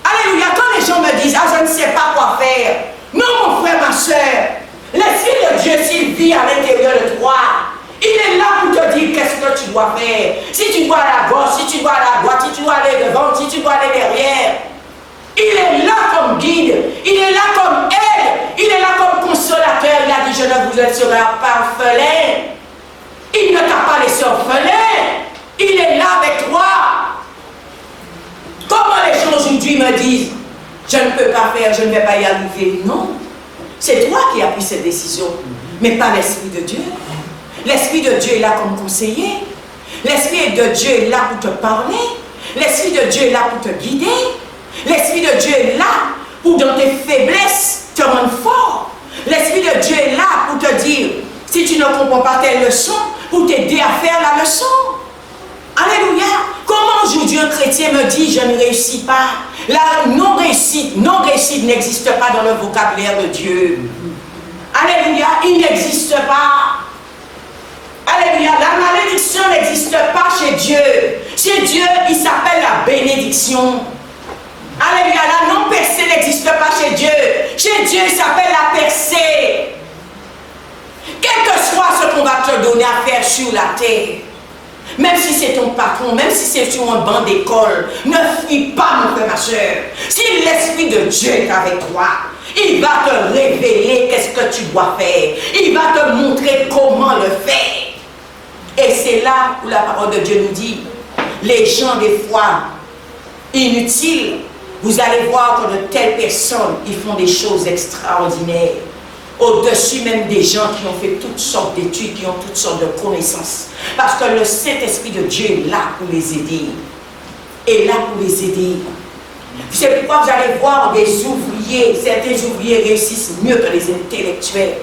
Speaker 1: Alléluia. Quand les gens me disent, ah, je ne sais pas quoi faire. Non, mon frère, ma soeur. L'Esprit de Dieu, s'il vit à l'intérieur de toi, il est là pour te dire qu'est-ce que tu dois faire. Si tu dois à la gauche, si tu dois à la droite, si tu dois aller devant, si tu dois aller derrière. Il est là comme guide. Il est là comme aide. Il est là comme consolateur. Il a dit, je ne vous laisserai pas orphelin. Il ne t'a pas laissé orphelin. Il est là avec toi. Comment les gens aujourd'hui me disent, je ne peux pas faire, je ne vais pas y arriver. Non. C'est toi qui as pris cette décision, mais pas l'Esprit de Dieu. L'Esprit de Dieu est là comme conseiller. L'Esprit de Dieu est là pour te parler. L'Esprit de Dieu est là pour te guider. L'Esprit de Dieu est là pour, dans tes faiblesses, te rendre fort. L'Esprit de Dieu est là pour te dire, si tu ne comprends pas telle leçon, pour t'aider à faire la leçon. Alléluia. Comment aujourd'hui un chrétien me dit, je ne réussis pas? La non-réussite n'existe pas dans le vocabulaire de Dieu. Alléluia, il n'existe pas. Alléluia, la malédiction n'existe pas chez Dieu. Chez Dieu, il s'appelle la bénédiction. Alléluia, la non-percée n'existe pas chez Dieu. Chez Dieu, il s'appelle la percée. Quel que soit ce qu'on va te donner à faire sur la terre, même si c'est ton patron, même si c'est sur un banc d'école, ne fuis pas, mon frère, ma soeur. Si l'Esprit de Dieu est avec toi, il va te révéler qu'est-ce que tu dois faire. Il va te montrer comment le faire. Et c'est là où la parole de Dieu nous dit, les gens des fois inutiles, vous allez voir que de telles personnes, ils font des choses extraordinaires. Au-dessus même des gens qui ont fait toutes sortes d'études, qui ont toutes sortes de connaissances. Parce que le Saint-Esprit de Dieu est là pour les aider. Est là pour les aider. C'est pourquoi vous allez voir des ouvriers, certains ouvriers réussissent mieux que les intellectuels.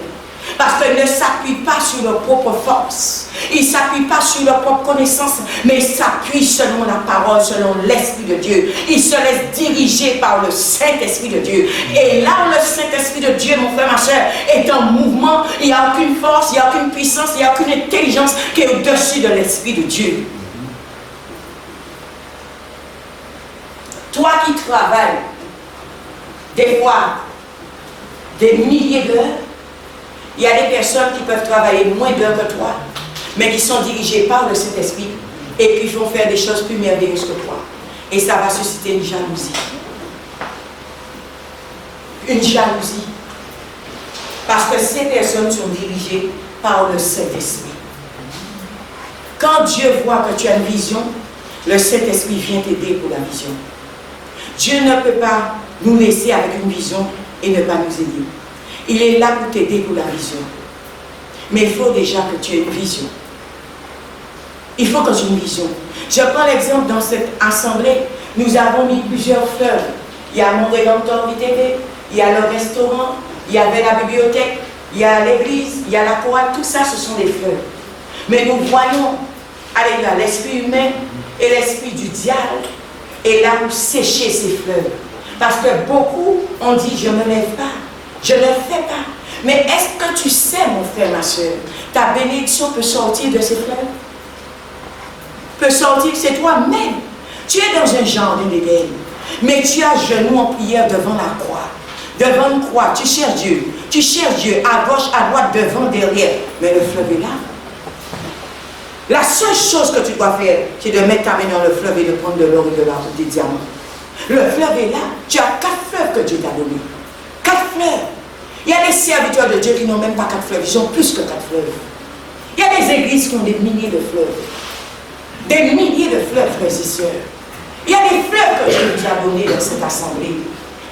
Speaker 1: Parce qu'ils ne s'appuient pas sur leur propre force. Ils ne s'appuient pas sur leur propre connaissance, mais ils s'appuient selon la parole, selon l'Esprit de Dieu. Ils se laissent diriger par le Saint-Esprit de Dieu. Et là où le Saint-Esprit de Dieu, mon frère, ma soeur, est en mouvement, il n'y a aucune force, il n'y a aucune puissance, il n'y a aucune intelligence qui est au-dessus de l'Esprit de Dieu. Toi qui travailles, des fois, des milliers d'heures, il y a des personnes qui peuvent travailler moins d'heures que toi, mais qui sont dirigées par le Saint-Esprit et qui vont faire des choses plus merveilleuses que toi. Et ça va susciter une jalousie. Une jalousie. Parce que ces personnes sont dirigées par le Saint-Esprit. Quand Dieu voit que tu as une vision, le Saint-Esprit vient t'aider pour la vision. Dieu ne peut pas nous laisser avec une vision et ne pas nous aider. Il est là pour t'aider pour la vision. Mais il faut déjà que tu aies une vision. Il faut que tu aies une vision. Je prends l'exemple dans cette assemblée. Nous avons mis plusieurs fleurs. Il y a mon Rédempteur VTV, il y a le restaurant, il y avait la bibliothèque, il y a l'église, il y a la chorale. Tout ça, ce sont des fleurs. Mais nous voyons, allez là, l'esprit humain et l'esprit du diable est là pour sécher ces fleuves. Parce que beaucoup ont dit, je ne me lève pas, je ne le fais pas. Mais est-ce que tu sais, mon frère, ma soeur, ta bénédiction peut sortir de ces fleuves? Peut sortir, c'est toi-même. Tu es dans un jardin d'Éden, mais tu as genoux en prière devant la croix. Devant une croix, tu cherches Dieu. Tu cherches Dieu à gauche, à droite, devant, derrière. Mais le fleuve est là. La seule chose que tu dois faire, c'est de mettre ta main dans le fleuve et de prendre de l'or et de l'argent, des diamants. Le fleuve est là. Tu as 4 fleuves que Dieu t'a donné. 4 fleuves. Il y a des serviteurs de Dieu qui n'ont même pas 4 fleuves. Ils ont plus que 4 fleuves. Il y a des églises qui ont des milliers de fleuves. Des milliers de fleuves, frères et sœurs. Il y a des fleuves que Dieu nous a donnés dans cette assemblée.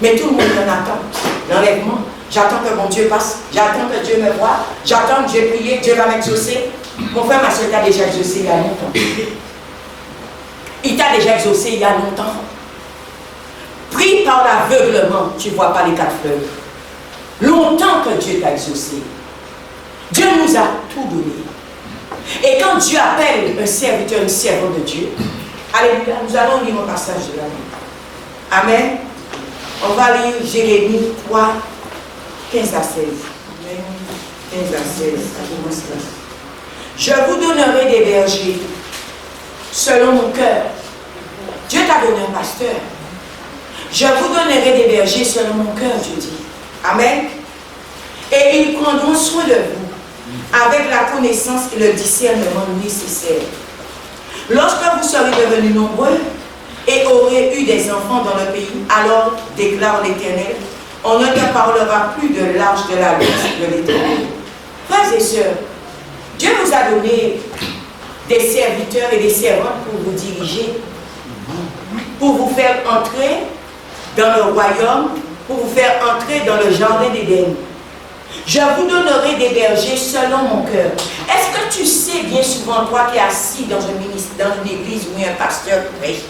Speaker 1: Mais tout le monde en attend. L'enlèvement. J'attends que mon Dieu passe. J'attends que Dieu me voie. J'attends que Dieu prie. Dieu va m'exaucer. Mon frère, ma soeur, t'a déjà exaucé il y a longtemps. Il t'a déjà exaucé il y a longtemps. Prie par l'aveuglement, tu ne vois pas les 4 fleuves. Longtemps que Dieu t'a exaucé. Dieu nous a tout donné. Et quand Dieu appelle un serviteur, une servante de Dieu, alléluia, nous allons lire un passage de la Bible. Amen. On va lire Jérémie 3, 15 à 16. Amen. 15 à 16, ça commence là. Je vous donnerai des bergers selon mon cœur. Dieu t'a donné un pasteur. Je vous donnerai des bergers selon mon cœur, Dieu dit. Amen. Et ils prendront soin de vous avec la connaissance et le discernement nécessaire. Lorsque vous serez devenus nombreux et aurez eu des enfants dans le pays, alors, déclare l'Éternel, on ne te parlera plus de l'âge de la lutte de l'Éternel. Frères et sœurs, Dieu vous a donné des serviteurs et des servantes pour vous diriger, pour vous faire entrer dans le royaume, pour vous faire entrer dans le jardin d'Éden. Je vous donnerai des bergers selon mon cœur. Est-ce que tu sais bien souvent, toi qui es assis dans un ministère, dans une église où il y a un pasteur qui prêche,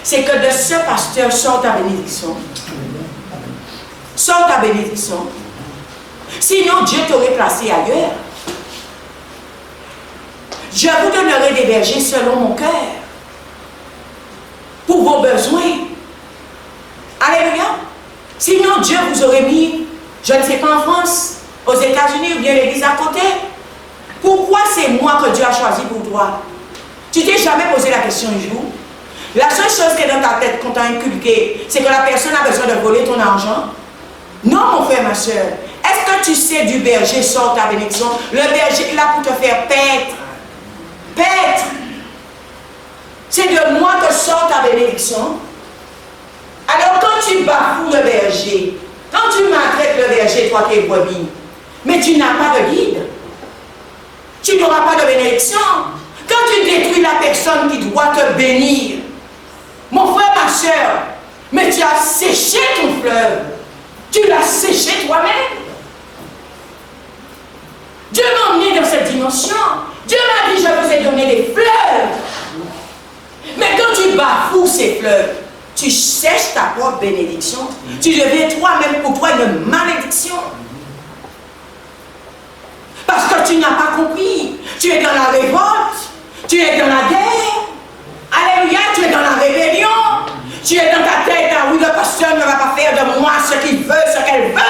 Speaker 1: c'est que de ce pasteur sort ta bénédiction. Sort ta bénédiction. Sinon, Dieu t'aurait placé ailleurs. Je vous donnerai des bergers selon mon cœur. Pour vos besoins. Alléluia. Sinon, Dieu vous aurait mis, je ne sais pas, en France, aux États-Unis ou bien l'église à côté. Pourquoi c'est moi que Dieu a choisi pour toi? Tu t'es jamais posé la question un jour? La seule chose qui est dans ta tête qu'on t'a inculqué, c'est que la personne a besoin de voler ton argent. Non, mon frère, ma soeur. Est-ce que tu sais du berger sort ta bénédiction? Le berger est là pour te faire paître. Paître. C'est de moi que sort ta bénédiction. Alors quand tu bafoues le berger, quand tu maltraites le berger, toi qui es brebis, mais tu n'as pas de guide, tu n'auras pas de bénédiction. Quand tu détruis la personne qui doit te bénir, mon frère, ma soeur, mais tu as séché ton fleuve. Tu l'as séché toi-même. Dieu m'a emmené dans cette dimension. Dieu m'a dit, je vous ai donné des fleuves. Mais quand tu bafoues ces fleuves, tu sèches ta propre bénédiction. Tu deviens toi-même pour toi une malédiction. Parce que tu n'as pas compris. Tu es dans la révolte. Tu es dans la guerre. Alléluia, tu es dans la rébellion. Tu es dans ta tête, ah oui, le pasteur ne va pas faire de moi ce qu'il veut, ce qu'elle veut.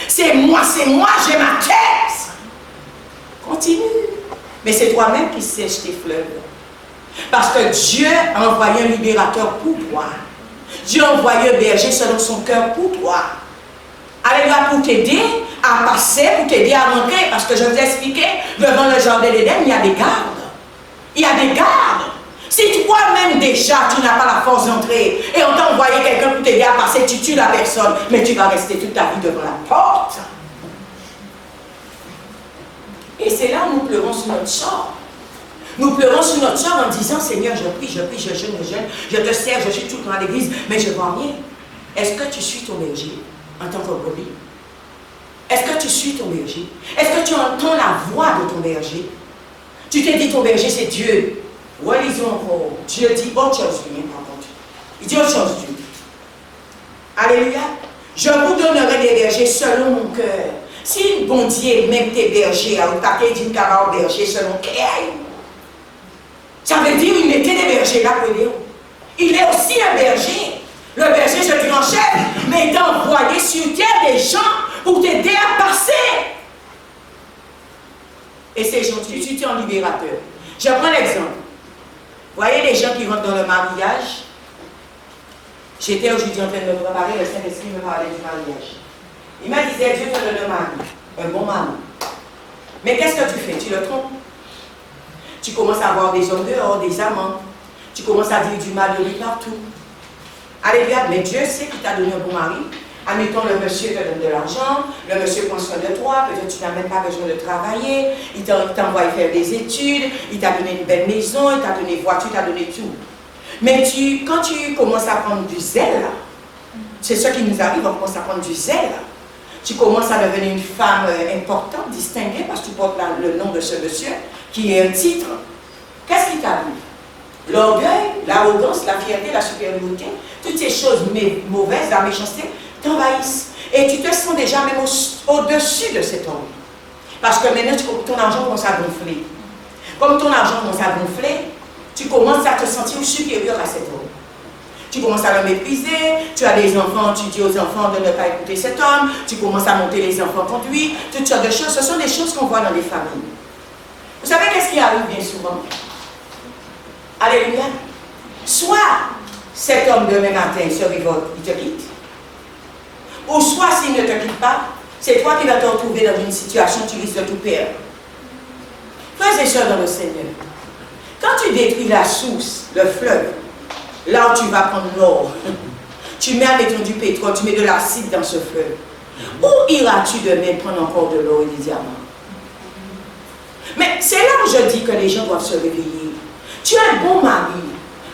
Speaker 1: C'est moi, j'ai ma tête. Continue. Mais c'est toi-même qui sèches tes fleuves. Parce que Dieu a envoyé un libérateur pour toi. Dieu a envoyé un berger selon son cœur pour toi. Alléluia, pour t'aider à passer, pour t'aider à rentrer. Parce que je vous ai expliqué, devant le jardin d'Éden, il y a des gardes. Il y a des gardes. Si toi-même déjà, tu n'as pas la force d'entrer et on t'a envoyé quelqu'un pour t'aider à passer, tu tues la personne, mais tu vas rester toute ta vie devant la porte. Et c'est là où nous pleurons sur notre sort. Nous pleurons sur notre sort en disant, Seigneur, je prie, je jeûne, je te sers, je suis tout le temps à l'église, mais je ne vois rien. Est-ce que tu suis ton berger en tant que brebis? Est-ce que tu suis ton berger? Est-ce que tu entends la voix de ton berger? Tu t'es dit, ton berger, c'est Dieu. Relisons encore. Dieu dit autre chose, par contre. Il dit autre chose, Dieu. Alléluia. Je vous donnerai des bergers selon mon cœur. Si bon Dieu même tes bergers, à paquet d'une carrière berger selon cœur, ça veut dire qu'il mettait des bergers là pour eux. Il est aussi un berger. Le berger, c'est le grand chef, mais il t'a envoyé sur terre des gens pour t'aider à passer. Et ces gens, tu es un libérateur. Je prends l'exemple. Voyez les gens qui rentrent dans le mariage. J'étais aujourd'hui en train de me préparer, le Saint-Esprit me parlait du mariage. Il m'a dit, Dieu te donne un mari, un bon mari. Mais qu'est-ce que tu fais? Tu le trompes. Tu commences à avoir des hommes dehors, des amants. Tu commences à dire du mal de lui partout. Alléluia, mais Dieu sait qu'il t'a donné un bon mari. Admettons, le monsieur te donne de l'argent, le monsieur prend soin de toi, peut-être tu n'as même pas besoin de travailler, il t'envoie faire des études, il t'a donné une belle maison, il t'a donné une voiture, il t'a donné tout. Mais quand tu commences à prendre du zèle, c'est ce qui nous arrive, on commence à prendre du zèle. Tu commences à devenir une femme importante, distinguée, parce que tu portes le nom de ce monsieur, qui est un titre. Qu'est-ce qui t'arrive? L'orgueil, l'arrogance, la fierté, la supériorité, toutes ces choses mauvaises, la méchanceté, t'envahissent. Et tu te sens déjà même au-dessus de cet homme. Parce que maintenant, ton argent commence à gonfler. Comme ton argent commence à gonfler, tu commences à te sentir supérieur à cet homme. Tu commences à le mépriser, tu as des enfants, tu dis aux enfants de ne pas écouter cet homme, tu commences à monter les enfants contre lui, toutes sortes de choses. Ce sont des choses qu'on voit dans les familles. Vous savez qu'est-ce qui arrive bien souvent? Alléluia. Soit cet homme demain matin se révolte, il te quitte. Ou soit s'il ne te quitte pas, c'est toi qui vas te retrouver dans une situation où tu risques de tout perdre. Frères et sœurs dans le Seigneur, quand tu détruis la source, le fleuve, là où tu vas prendre l'or, tu mets avec du pétrole, tu mets de l'acide dans ce fleuve. Où iras-tu demain prendre encore de l'or et des diamants? Mais c'est là où je dis que les gens doivent se réveiller. Tu as un bon mari.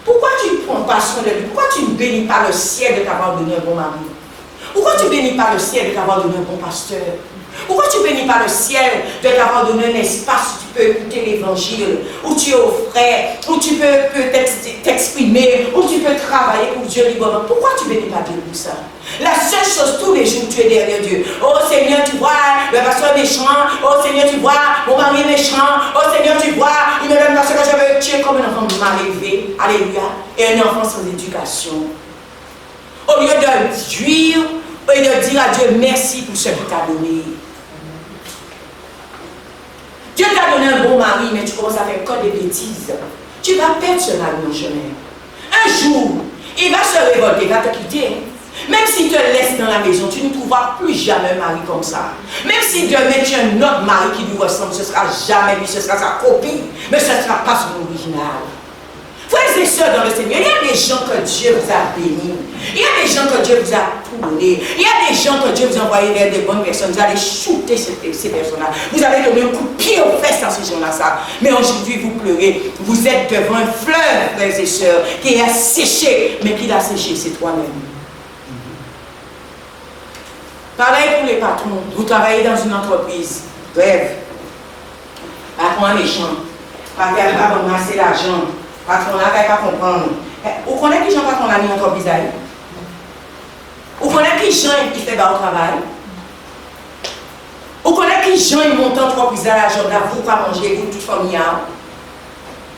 Speaker 1: Pourquoi tu ne prends pas soin de lui? Pourquoi tu ne bénis pas le ciel de t'avoir donné un bon mari? Pourquoi tu ne bénis pas le ciel de t'avoir donné un bon pasteur? Pourquoi tu ne bénis pas le ciel de t'avoir donné un espace où tu peux écouter l'évangile, où tu es au frais, où tu peux t'exprimer, où tu peux travailler pour Dieu librement? Pourquoi tu ne bénis pas Dieu pour ça? La seule chose, tous les jours, tu es derrière Dieu. Oh Seigneur, tu vois, le pasteur est méchant. Oh Seigneur, tu vois, mon mari est méchant. Oh Seigneur, tu vois, il me donne pas ce que je veux. Tu es comme un enfant mal élevé. Alléluia. Et un enfant sans éducation. Au lieu de jouir et de dire à Dieu merci pour ce qu'il t'a donné. Dieu t'a donné un bon mari, mais tu commences à faire que des bêtises. Tu vas perdre ce mari en chemin. Un jour, il va se révolter, il va te quitter. Même s'il te laisse dans la maison, tu ne trouveras plus jamais un mari comme ça. Même si demain tu as un autre mari qui lui ressemble, ce ne sera jamais lui, ce sera sa copie, mais ce ne sera pas son original. Frères et sœurs dans le Seigneur, il y a des gens que Dieu vous a bénis. Il y a des gens que Dieu vous a tout donné. Il y a des gens que Dieu vous a envoyé vers des bonnes personnes. Vous allez shooter ces personnes-là. Vous allez donner un coup de pied aux fesses à ces gens-là. Mais aujourd'hui, vous pleurez. Vous êtes devant un fleuve, frères et sœurs, qui est asséché. Mais qui l'a séché, c'est toi-même. Pareil pour les patrons. Vous travaillez dans une entreprise. Bref. Patron méchant. Patron va ramasser l'argent. Patron là, il va comprendre. Vous connaissez qui Jean patron là, dans l'entreprise? Vous connaissez qui Jean qui fait au travail? Vous connaissez qui Jean il monte en entreprise à la journée, vous pas manger, vous toute famille.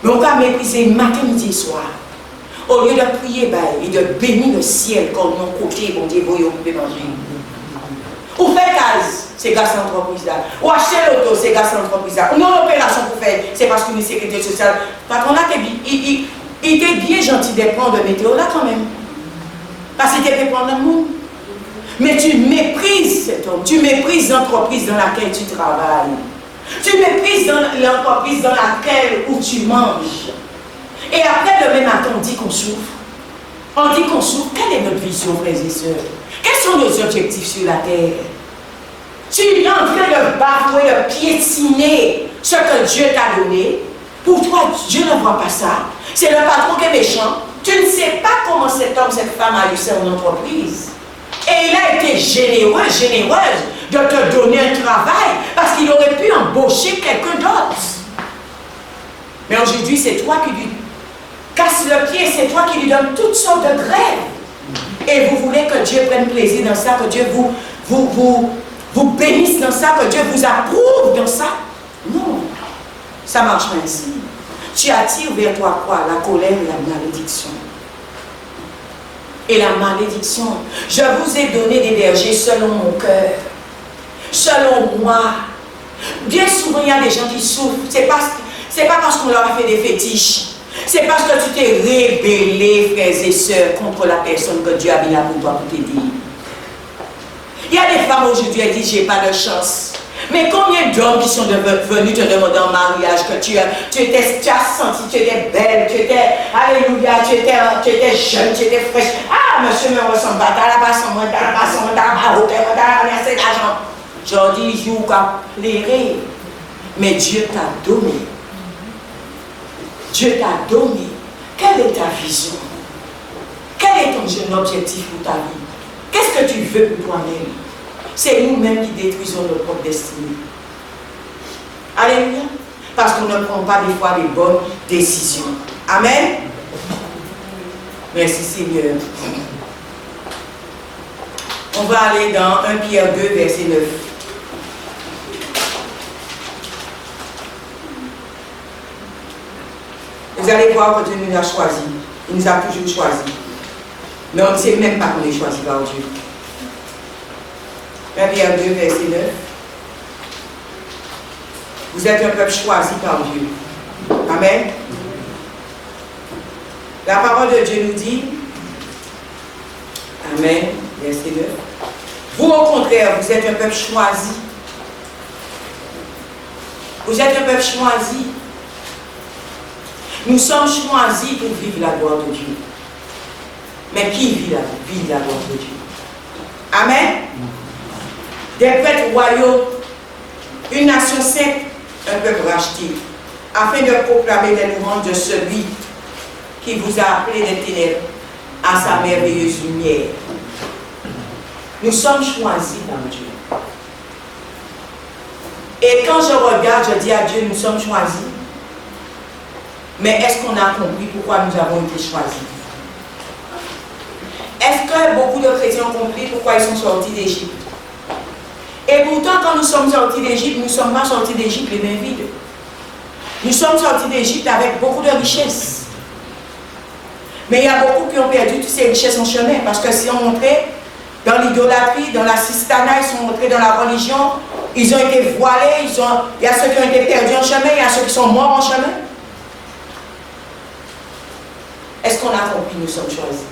Speaker 1: Mais on va mépriser matin, midi et soir. Au lieu de prier et de bénir le ciel comme mon côté, bon Dieu, vous pouvez manger. Ou faire case, c'est grâce à l'entreprise là. Ou acheter l'auto, c'est grâce à l'entreprise là. Ou non, l'opération pour faire, c'est parce que nous sécurité sociale. Patron là, il était bien gentil de prendre le météo là quand même. Parce qu'il était prendre le monde. Mais tu méprises cet homme, tu méprises l'entreprise dans laquelle tu travailles. Tu méprises l'entreprise dans laquelle où tu manges. Et après, demain matin, on dit qu'on souffre. On dit qu'on souffre. Quelle est notre vision, frères et sœurs? Quels sont nos objectifs sur la terre? Tu es en train de bafouer, de piétiner ce que Dieu t'a donné. Pour toi, Dieu ne voit pas ça. C'est le patron qui est méchant. Tu ne sais pas comment cet homme, cette femme a eu son entreprise. Et il a été généreuse de te donner un travail parce qu'il aurait pu embaucher quelqu'un d'autre. Mais aujourd'hui, c'est toi qui lui casses le pied, c'est toi qui lui donnes toutes sortes de grèves. Et vous voulez que Dieu prenne plaisir dans ça, que Dieu vous bénisse dans ça, que Dieu vous approuve dans ça? Non, ça marche pas ainsi. Tu attires vers toi quoi? La colère et la malédiction. et la malédiction. Je vous ai donné des bergers selon mon cœur, selon moi. Bien souvent, il y a des gens qui souffrent. C'est pas parce qu'on leur a fait des fétiches. C'est parce que tu t'es rébellé, frères et sœurs, contre la personne que Dieu a mis là pour toi pour t'aider. Il y a des femmes aujourd'hui qui disent, j'ai pas de chance. Mais combien d'hommes qui sont venus te demander en mariage que tu as senti, tu étais belle, tu étais, alléluia, tu étais jeune, tu étais fraîche. Ah, monsieur me ressemble pas, t'as la passe en moi, t'as la passe en moi, t'as la passe en moi, t'as la passe d'argent. Je dis, je vous plairai. Mais Dieu t'a donné. Dieu t'a donné. Quelle est ta vision? Quel est ton jeune objectif pour ta vie? Qu'est-ce que tu veux pour toi-même? C'est nous-mêmes qui détruisons notre propre destinée. Alléluia. Parce qu'on ne prend pas des fois les bonnes décisions. Amen. Merci Seigneur. On va aller dans 1 Pierre 2, verset 9. Vous allez voir que Dieu nous a choisis. Il nous a toujours choisis. Mais on ne sait même pas qu'on est choisi par Dieu. 1 Pierre 2, verset 9. Vous êtes un peuple choisi par Dieu. Amen. La parole de Dieu nous dit, Amen, verset 9. Vous, au contraire, vous êtes un peuple choisi. Vous êtes un peuple choisi. Nous sommes choisis pour vivre la gloire de Dieu. Mais qui vit la gloire de Dieu? Amen. Des prêtres royaux, une nation sainte, un peuple racheté, afin de proclamer les louanges de celui qui vous a appelé des ténèbres à sa merveilleuse lumière. Nous sommes choisis par Dieu. Et quand je regarde, je dis à Dieu, nous sommes choisis. Mais est-ce qu'on a compris pourquoi nous avons été choisis? Est-ce que beaucoup de chrétiens ont compris pourquoi ils sont sortis d'Égypte? Et pourtant, quand nous sommes sortis d'Égypte, nous ne sommes pas sortis d'Égypte les mains vides. Nous sommes sortis d'Égypte avec beaucoup de richesses. Mais il y a beaucoup qui ont perdu toutes ces richesses en chemin, parce que si on montrait dans l'idolâtrie, dans la sistana, ils sont montrés dans la religion, ils ont été voilés, il y a ceux qui ont été perdus en chemin, il y a ceux qui sont morts en chemin. Est-ce qu'on a compris, nous sommes choisis?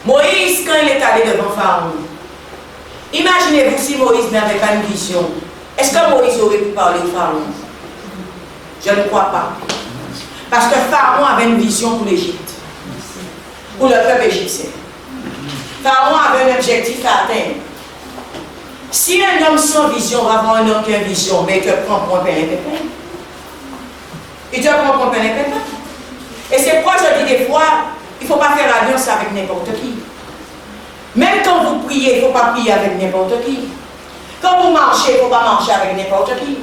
Speaker 1: Moïse, quand il est allé devant Pharaon, imaginez-vous si Moïse n'avait pas une vision. Est-ce que Moïse aurait pu parler de Pharaon? Je ne crois pas. Parce que Pharaon avait une vision pour l'Égypte, pour le peuple égyptien. Pharaon avait un objectif à atteindre. Si un homme sans vision va voir un homme qui a une vision, mais il te prend pour un pépin. Il te prend pour un pépin. Et c'est pourquoi je dis des fois, il ne faut pas faire alliance avec n'importe qui. Même quand vous priez, il ne faut pas prier avec n'importe qui. Quand vous marchez, il ne faut pas marcher avec n'importe qui.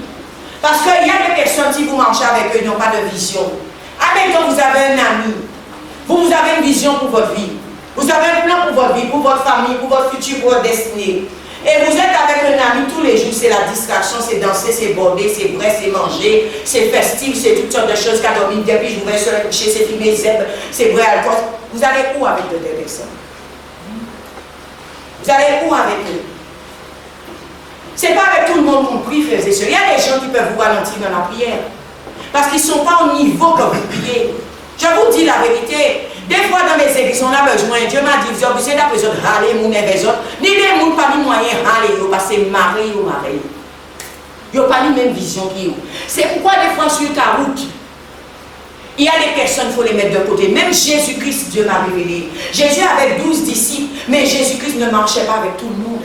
Speaker 1: Parce qu'il y a des personnes, si vous marchez avec eux, ils n'ont pas de vision. Avec quand vous avez un ami, vous avez une vision pour votre vie. Vous avez un plan pour votre vie, pour votre famille, pour votre futur, pour votre destinée. Et vous êtes avec un ami tous les jours, c'est la distraction, c'est danser, c'est border, c'est vrai, c'est manger, c'est festif, c'est toutes sortes de choses qu'a dormi depuis, je voudrais se coucher, c'est fumer, c'est vrai, alcool. Vous allez où avec de telles personnes? Vous allez où avec eux? C'est pas avec tout le monde qu'on prie, frères et sœurs. Il y a des gens qui peuvent vous ralentir dans la prière. Parce qu'ils ne sont pas au niveau que vous priez. Je vous dis la vérité. Des fois dans mes églises, on a besoin. Dieu m'a dit, vous avez besoin de râler, mon événement. Ni les gens pas ni moyen de râler, parce que marrer ou marrer. Ils n'ont pas la même vision qu'ils ont. C'est pourquoi des fois sur ta route, il y a des personnes, il faut les mettre de côté. Même Jésus-Christ, Dieu m'a révélé. Jésus avait 12 disciples, mais Jésus-Christ ne marchait pas avec tout le monde.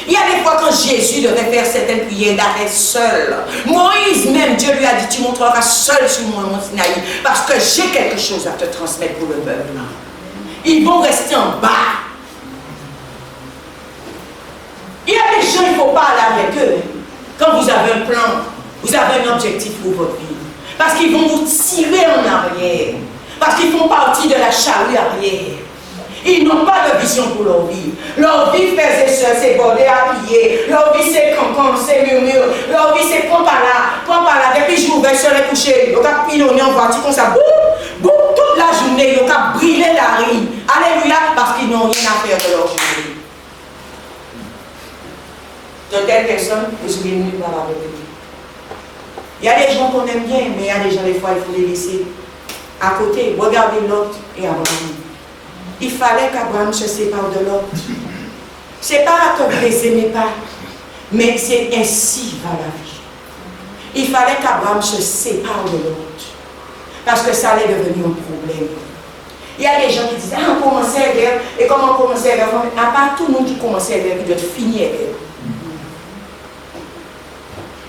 Speaker 1: Il y a des fois quand Jésus devait faire certaines prières d'arrêt seul. Moïse même, Dieu lui a dit, tu montreras seul sur mon mont Sinaï, parce que j'ai quelque chose à te transmettre pour le peuple. Ils vont rester en bas. Il y a des gens, il ne faut pas aller avec eux. Quand vous avez un plan, vous avez un objectif pour votre vie. Parce qu'ils vont vous tirer en arrière. Parce qu'ils font partie de la charrue arrière. Ils n'ont pas de vision pour leur vie. Leur vie, frères et sœurs, c'est border à piller. Leur vie, c'est cancan, c'est murmure. Leur vie, c'est prends par là, prends par là. Depuis que je vais sur les coucher, on va pilonner en voiture comme ça. Boum, boum, tout toute la journée, ils ont brûlé la rue. Alléluia, parce qu'ils n'ont rien à faire de leur journée. De telles personnes, vous serez nulle part avec eux. Il y a des gens qu'on aime bien, mais il y a des gens, des fois, il faut les laisser à côté. Regardez Lot et Abraham. Il fallait qu'Abraham se sépare de Lot. Ce n'est pas que vous ne les aimez pas, mais c'est ainsi va la vie. Il fallait qu'Abraham se sépare de Lot, parce que ça allait devenir un problème. Il y a des gens qui disent, ah, on commençait à vers, et comment on commençait à vers, à part tout le monde qui commençait à vers, il doit finir à vers.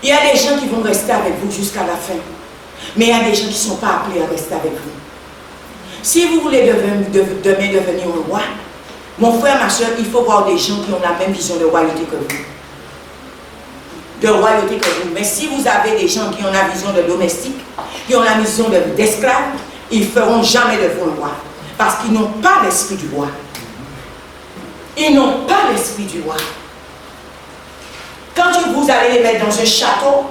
Speaker 1: Il y a des gens qui vont rester avec vous jusqu'à la fin. Mais il y a des gens qui ne sont pas appelés à rester avec vous. Si vous voulez demain devenir un roi, mon frère, ma soeur, il faut voir des gens qui ont la même vision de royauté que vous. De royauté que vous. Mais si vous avez des gens qui ont la vision de domestique, qui ont la vision d'esclave, ils ne feront jamais de vous un roi. Parce qu'ils n'ont pas l'esprit du roi. Ils n'ont pas l'esprit du roi. Quand vous allez les mettre dans un château,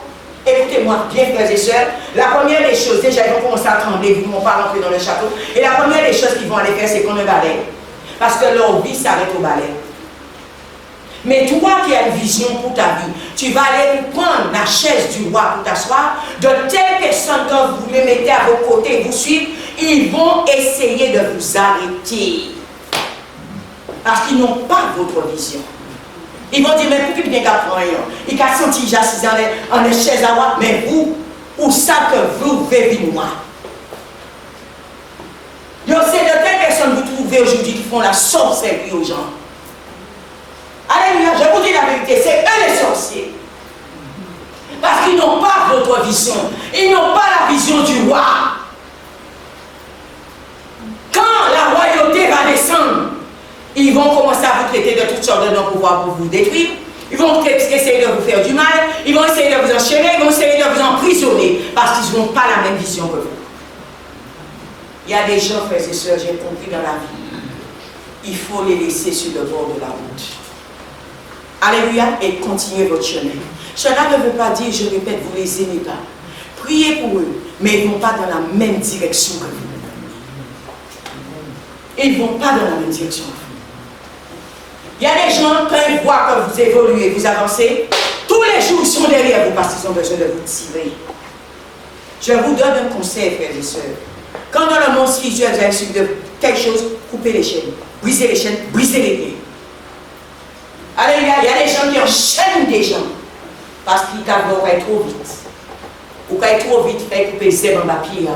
Speaker 1: écoutez-moi bien, frères et sœurs, la première des choses, déjà ils vont commencer à trembler, ils ne vont pas rentrer dans le château, et la première des choses qu'ils vont aller faire, c'est qu'on le balai. Parce que leur vie s'arrête au balai. Mais toi qui as une vision pour ta vie, tu vas aller prendre la chaise du roi pour t'asseoir. De telles personnes, quand vous les mettez à vos côtés et vous suivent, ils vont essayer de vous arrêter. Parce qu'ils n'ont pas votre vision. Ils vont dire, mais pourquoi il vient d'apprendre? Il a senti j'assis en les chaises à moi, mais vous, où ça que vous vivez moi? Donc c'est de telles personnes que vous trouvez aujourd'hui qui font la sorcellerie aux gens. Alléluia, je vous dis la vérité, c'est eux les sorciers. Parce qu'ils n'ont pas votre vision. Ils n'ont pas la vision du roi. Quand la royauté va descendre, ils vont commencer à vous traiter de toutes sortes de non-pouvoirs pour vous détruire. Ils vont essayer de vous faire du mal. Ils vont essayer de vous enchaîner. Ils vont essayer de vous emprisonner. Parce qu'ils n'ont pas la même vision que vous. Il y a des gens, frères et sœurs, j'ai compris dans la vie. Il faut les laisser sur le bord de la route. Alléluia, et continuez votre chemin. Cela ne veut pas dire, je répète, vous ne les aimez pas. Priez pour eux, mais ils ne vont pas dans la même direction que vous. Ils ne vont pas dans la même direction que vous. Il y a des gens, quand ils voient que vous évoluez, vous avancez, tous les jours ils sont derrière vous parce qu'ils ont besoin de vous tirer. Je vous donne un conseil, frères et sœurs. Quand dans le monde spirituel, vous avez suivi de quelque chose, coupez les chaînes, brisez les liens. Alléluia, il y a des gens qui enchaînent des gens parce qu'ils vont aller trop vite. Ou quand ils trop vite, fait couper les en papier.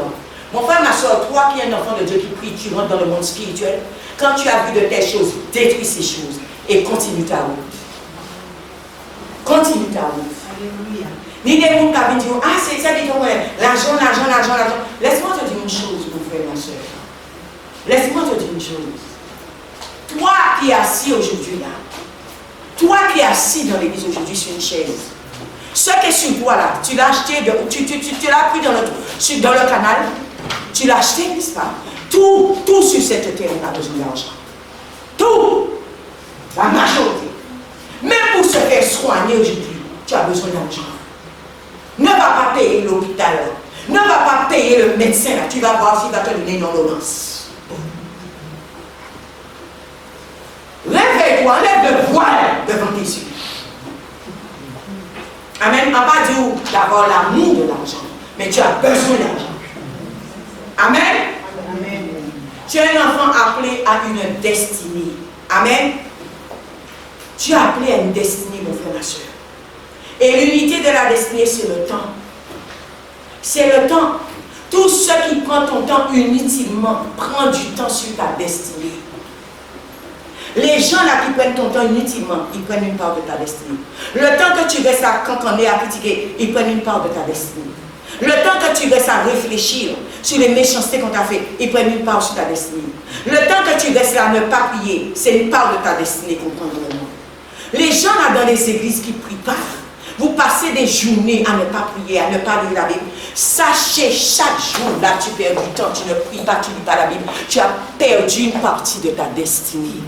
Speaker 1: Mon frère, ma soeur, toi qui es un enfant de Dieu qui prie, tu rentres dans le monde spirituel, quand tu as vu de telles choses, détruis ces choses et continue ta route. Continue ta route. Alléluia. Ni des gens qui disent, ah, c'est ça qui est l'argent. Laisse-moi te dire une chose, mon frère, ma soeur. Laisse-moi te dire une chose. Toi qui es assis aujourd'hui là, toi qui es assis dans l'église aujourd'hui sur une chaise, ce qui est sur toi là, tu l'as acheté, tu l'as pris dans le canal, tu l'as acheté, n'est-ce pas? Tout sur cette terre a besoin d'argent. Tout. La majorité. Même pour se faire soigner aujourd'hui, tu as besoin d'argent. Ne va pas payer l'hôpital, ne va pas payer le médecin, là. Tu vas voir s'il va te donner une ordonnance. Réveille-toi, lève le voile devant tes yeux. Amen. On va pas dire d'avoir l'amour de l'argent, mais tu as besoin d'argent. Amen. Amen. Tu es un enfant appelé à une destinée. Amen. Tu es appelé à une destinée, mon frère, ma soeur. Et l'unité de la destinée, c'est le temps. C'est le temps. Tout ce qui prend ton temps inutilement prend du temps sur ta destinée. Les gens là qui prennent ton temps inutilement, ils prennent une part de ta destinée. Le temps que tu restes à cantonner, à critiquer, ils prennent une part de ta destinée. Le temps que tu restes à réfléchir sur les méchancetés qu'on t'a fait, ils prennent une part sur ta destinée. Le temps que tu restes là à ne pas prier, c'est une part de ta destinée qu'on prend dans le monde. Les gens là dans les églises qui ne prient pas, vous passez des journées à ne pas prier, à ne pas lire la Bible. Sachez, chaque jour là, tu perds du temps, tu ne pries pas, tu ne lis pas la Bible. Tu as perdu une partie de ta destinée.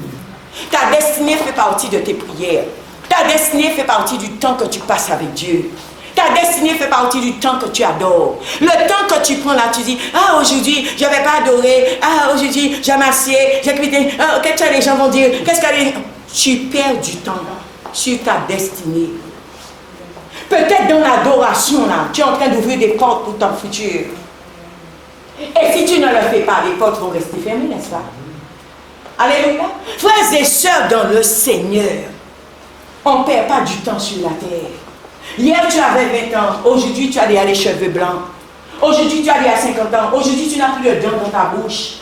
Speaker 1: Ta destinée fait partie de tes prières. Ta destinée fait partie du temps que tu passes avec Dieu. Ta Ta destinée fait partie du temps que tu adores. Le temps que tu prends là, tu dis, ah aujourd'hui, je ne vais pas adorer, ah aujourd'hui, j'ai massé, j'ai quitté, qu'est-ce que les gens vont dire, qu'est-ce que les... Tu perds du temps sur ta destinée. Peut-être dans l'adoration, là, tu es en train d'ouvrir des portes pour ton futur. Et si tu ne le fais pas, les portes vont rester fermées, n'est-ce pas? Alléluia. Frères et sœurs dans le Seigneur, on ne perd pas du temps sur la terre. Hier, tu avais 20 ans. Aujourd'hui, tu as déjà les cheveux blancs. Aujourd'hui, tu as déjà 50 ans. Aujourd'hui, tu n'as plus de dents dans ta bouche.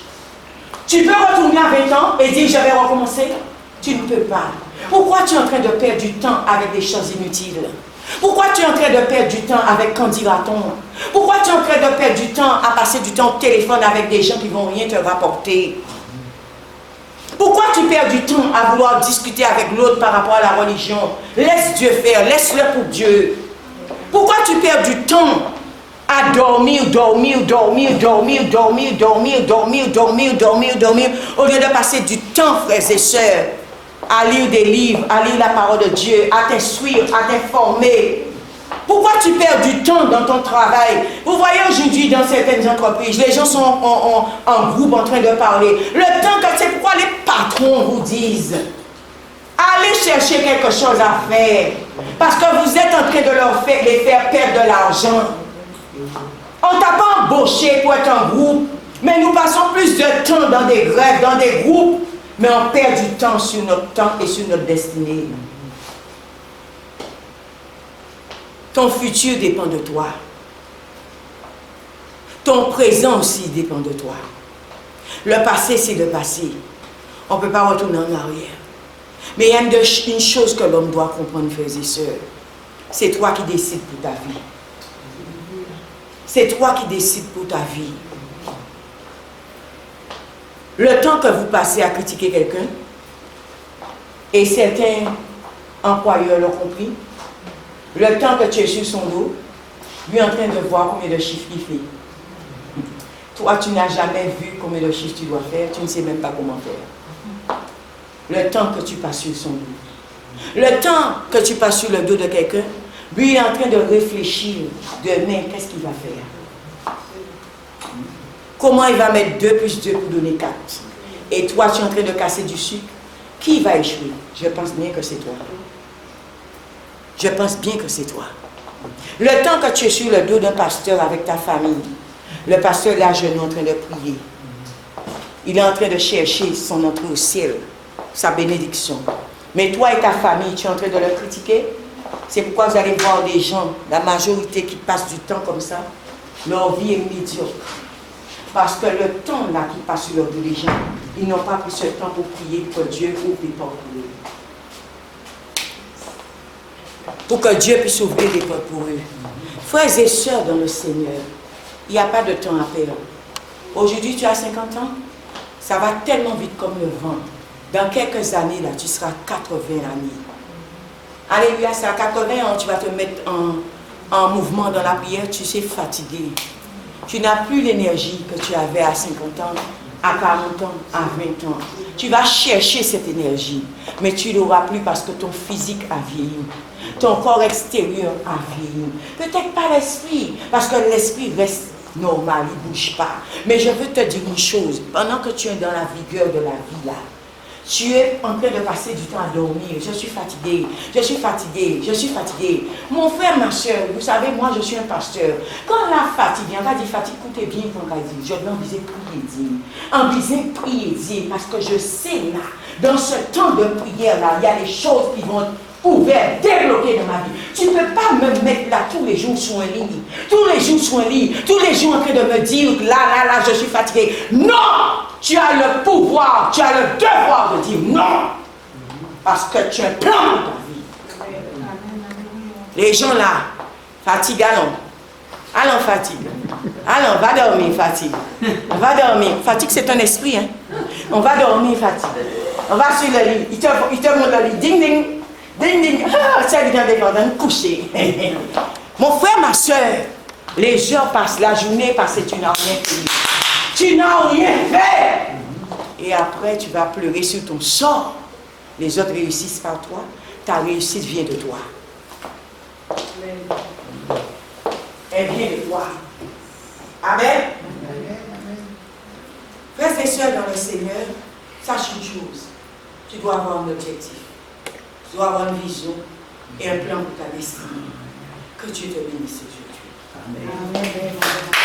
Speaker 1: Tu peux retourner à 20 ans et dire, je vais recommencer. Tu ne peux pas. Pourquoi tu es en train de perdre du temps avec des choses inutiles? Pourquoi tu es en train de perdre du temps avec qu'en dira-t-on? Pourquoi tu es en train de perdre du temps à passer du temps au téléphone avec des gens qui ne vont rien te rapporter? Pourquoi tu perds du temps à vouloir discuter avec l'autre par rapport à la religion? Laisse Dieu faire, laisse-le pour Dieu. Pourquoi tu perds du temps à dormir, au lieu de passer du temps, frères et sœurs, à lire des livres, à lire la parole de Dieu, à t'instruire, à t'informer? Pourquoi tu perds du temps dans ton travail? Vous voyez aujourd'hui dans certaines entreprises, les gens sont en groupe en train de parler. Le temps, c'est pourquoi les patrons vous disent, allez chercher quelque chose à faire. Parce que vous êtes en train de les faire perdre de l'argent. On ne t'a pas embauché pour être en groupe, mais nous passons plus de temps dans des grèves, dans des groupes, mais on perd du temps sur notre temps et sur notre destinée. Ton futur dépend de toi. Ton présent aussi dépend de toi. Le passé, c'est le passé. On ne peut pas retourner en arrière. Mais il y a une chose que l'homme doit comprendre, frères et sœurs. C'est toi qui décides pour ta vie. C'est toi qui décides pour ta vie. Le temps que vous passez à critiquer quelqu'un, et certains employeurs l'ont compris, le temps que tu es sur son dos, lui en train de voir combien de chiffres il fait. Toi, tu n'as jamais vu combien de chiffres tu dois faire, tu ne sais même pas comment faire. Le temps que tu passes sur son dos. Le temps que tu passes sur le dos de quelqu'un, lui est en train de réfléchir demain, qu'est-ce qu'il va faire? Comment il va mettre 2 plus 2 pour donner 4? Et toi, tu es en train de casser du sucre. Qui va échouer? Je pense bien que c'est toi. Je pense bien que c'est toi. Le temps que tu es sur le dos d'un pasteur avec ta famille, le pasteur est là, genou en train de prier. Il est en train de chercher son entrée au ciel, sa bénédiction. Mais toi et ta famille, tu es en train de le critiquer. C'est pourquoi vous allez voir des gens, la majorité qui passent du temps comme ça, leur vie est médiocre. Parce que le temps là qui passe sur leur dos des gens, ils n'ont pas pris ce temps pour prier pour que Dieu ouvre les portes pour eux. Pour que Dieu puisse ouvrir les portes pour eux. Frères et sœurs dans le Seigneur, il n'y a pas de temps à perdre. Aujourd'hui, tu as 50 ans, ça va tellement vite comme le vent. Dans quelques années, là, tu seras 80 années. Alléluia, c'est à 80 ans, tu vas te mettre en mouvement dans la prière, tu sais, fatigué. Tu n'as plus l'énergie que tu avais à 50 ans, à 40 ans, à 20 ans. Tu vas chercher cette énergie, mais tu ne l'auras plus parce que ton physique a vieilli. Ton corps extérieur a vieilli. Peut-être pas l'esprit, parce que l'esprit reste normal, il ne bouge pas. Mais je veux te dire une chose, pendant que tu es dans la vigueur de la vie là, tu es en train de passer du temps à dormir. Je suis fatigué, je suis fatigué, je suis fatigué. Mon frère, ma soeur, vous savez, moi je suis un pasteur. Quand la fatigue, on va dire fatigue, écoutez bien quand on dit, je vais en viser prier dire. En viser prier dire, parce que je sais là, dans ce temps de prière là, il y a des choses qui vont ouvert, débloqué dans ma vie. Tu ne peux pas me mettre là tous les jours sur un lit. Tous les jours sur un lit. Tous les jours en train de me dire là, je suis fatigué. Non! Tu as le pouvoir, tu as le devoir de dire non. Parce que tu as un plan pour ta vie. Les gens là, fatigue, allons. Allons, fatigue. Allons, va dormir, fatigue. On va dormir. Fatigue, c'est un esprit. Hein? On va dormir, fatigue. On va sur le lit. Il te montre le lit. Ding, ding. Ding, ding, ça vient de coucher. Mon frère, ma soeur, les heures passent, la journée passe et tu n'as rien fait. Tu n'as rien fait. Et après, tu vas pleurer sur ton sort. Les autres réussissent par toi. Ta réussite vient de toi. est bien de toi. Amen. Frères et sœurs dans le Seigneur, sache une chose. Tu dois avoir un objectif. Tu dois avoir une vision et un plan pour ta destinée. Que Dieu te bénisse aujourd'hui. Amen.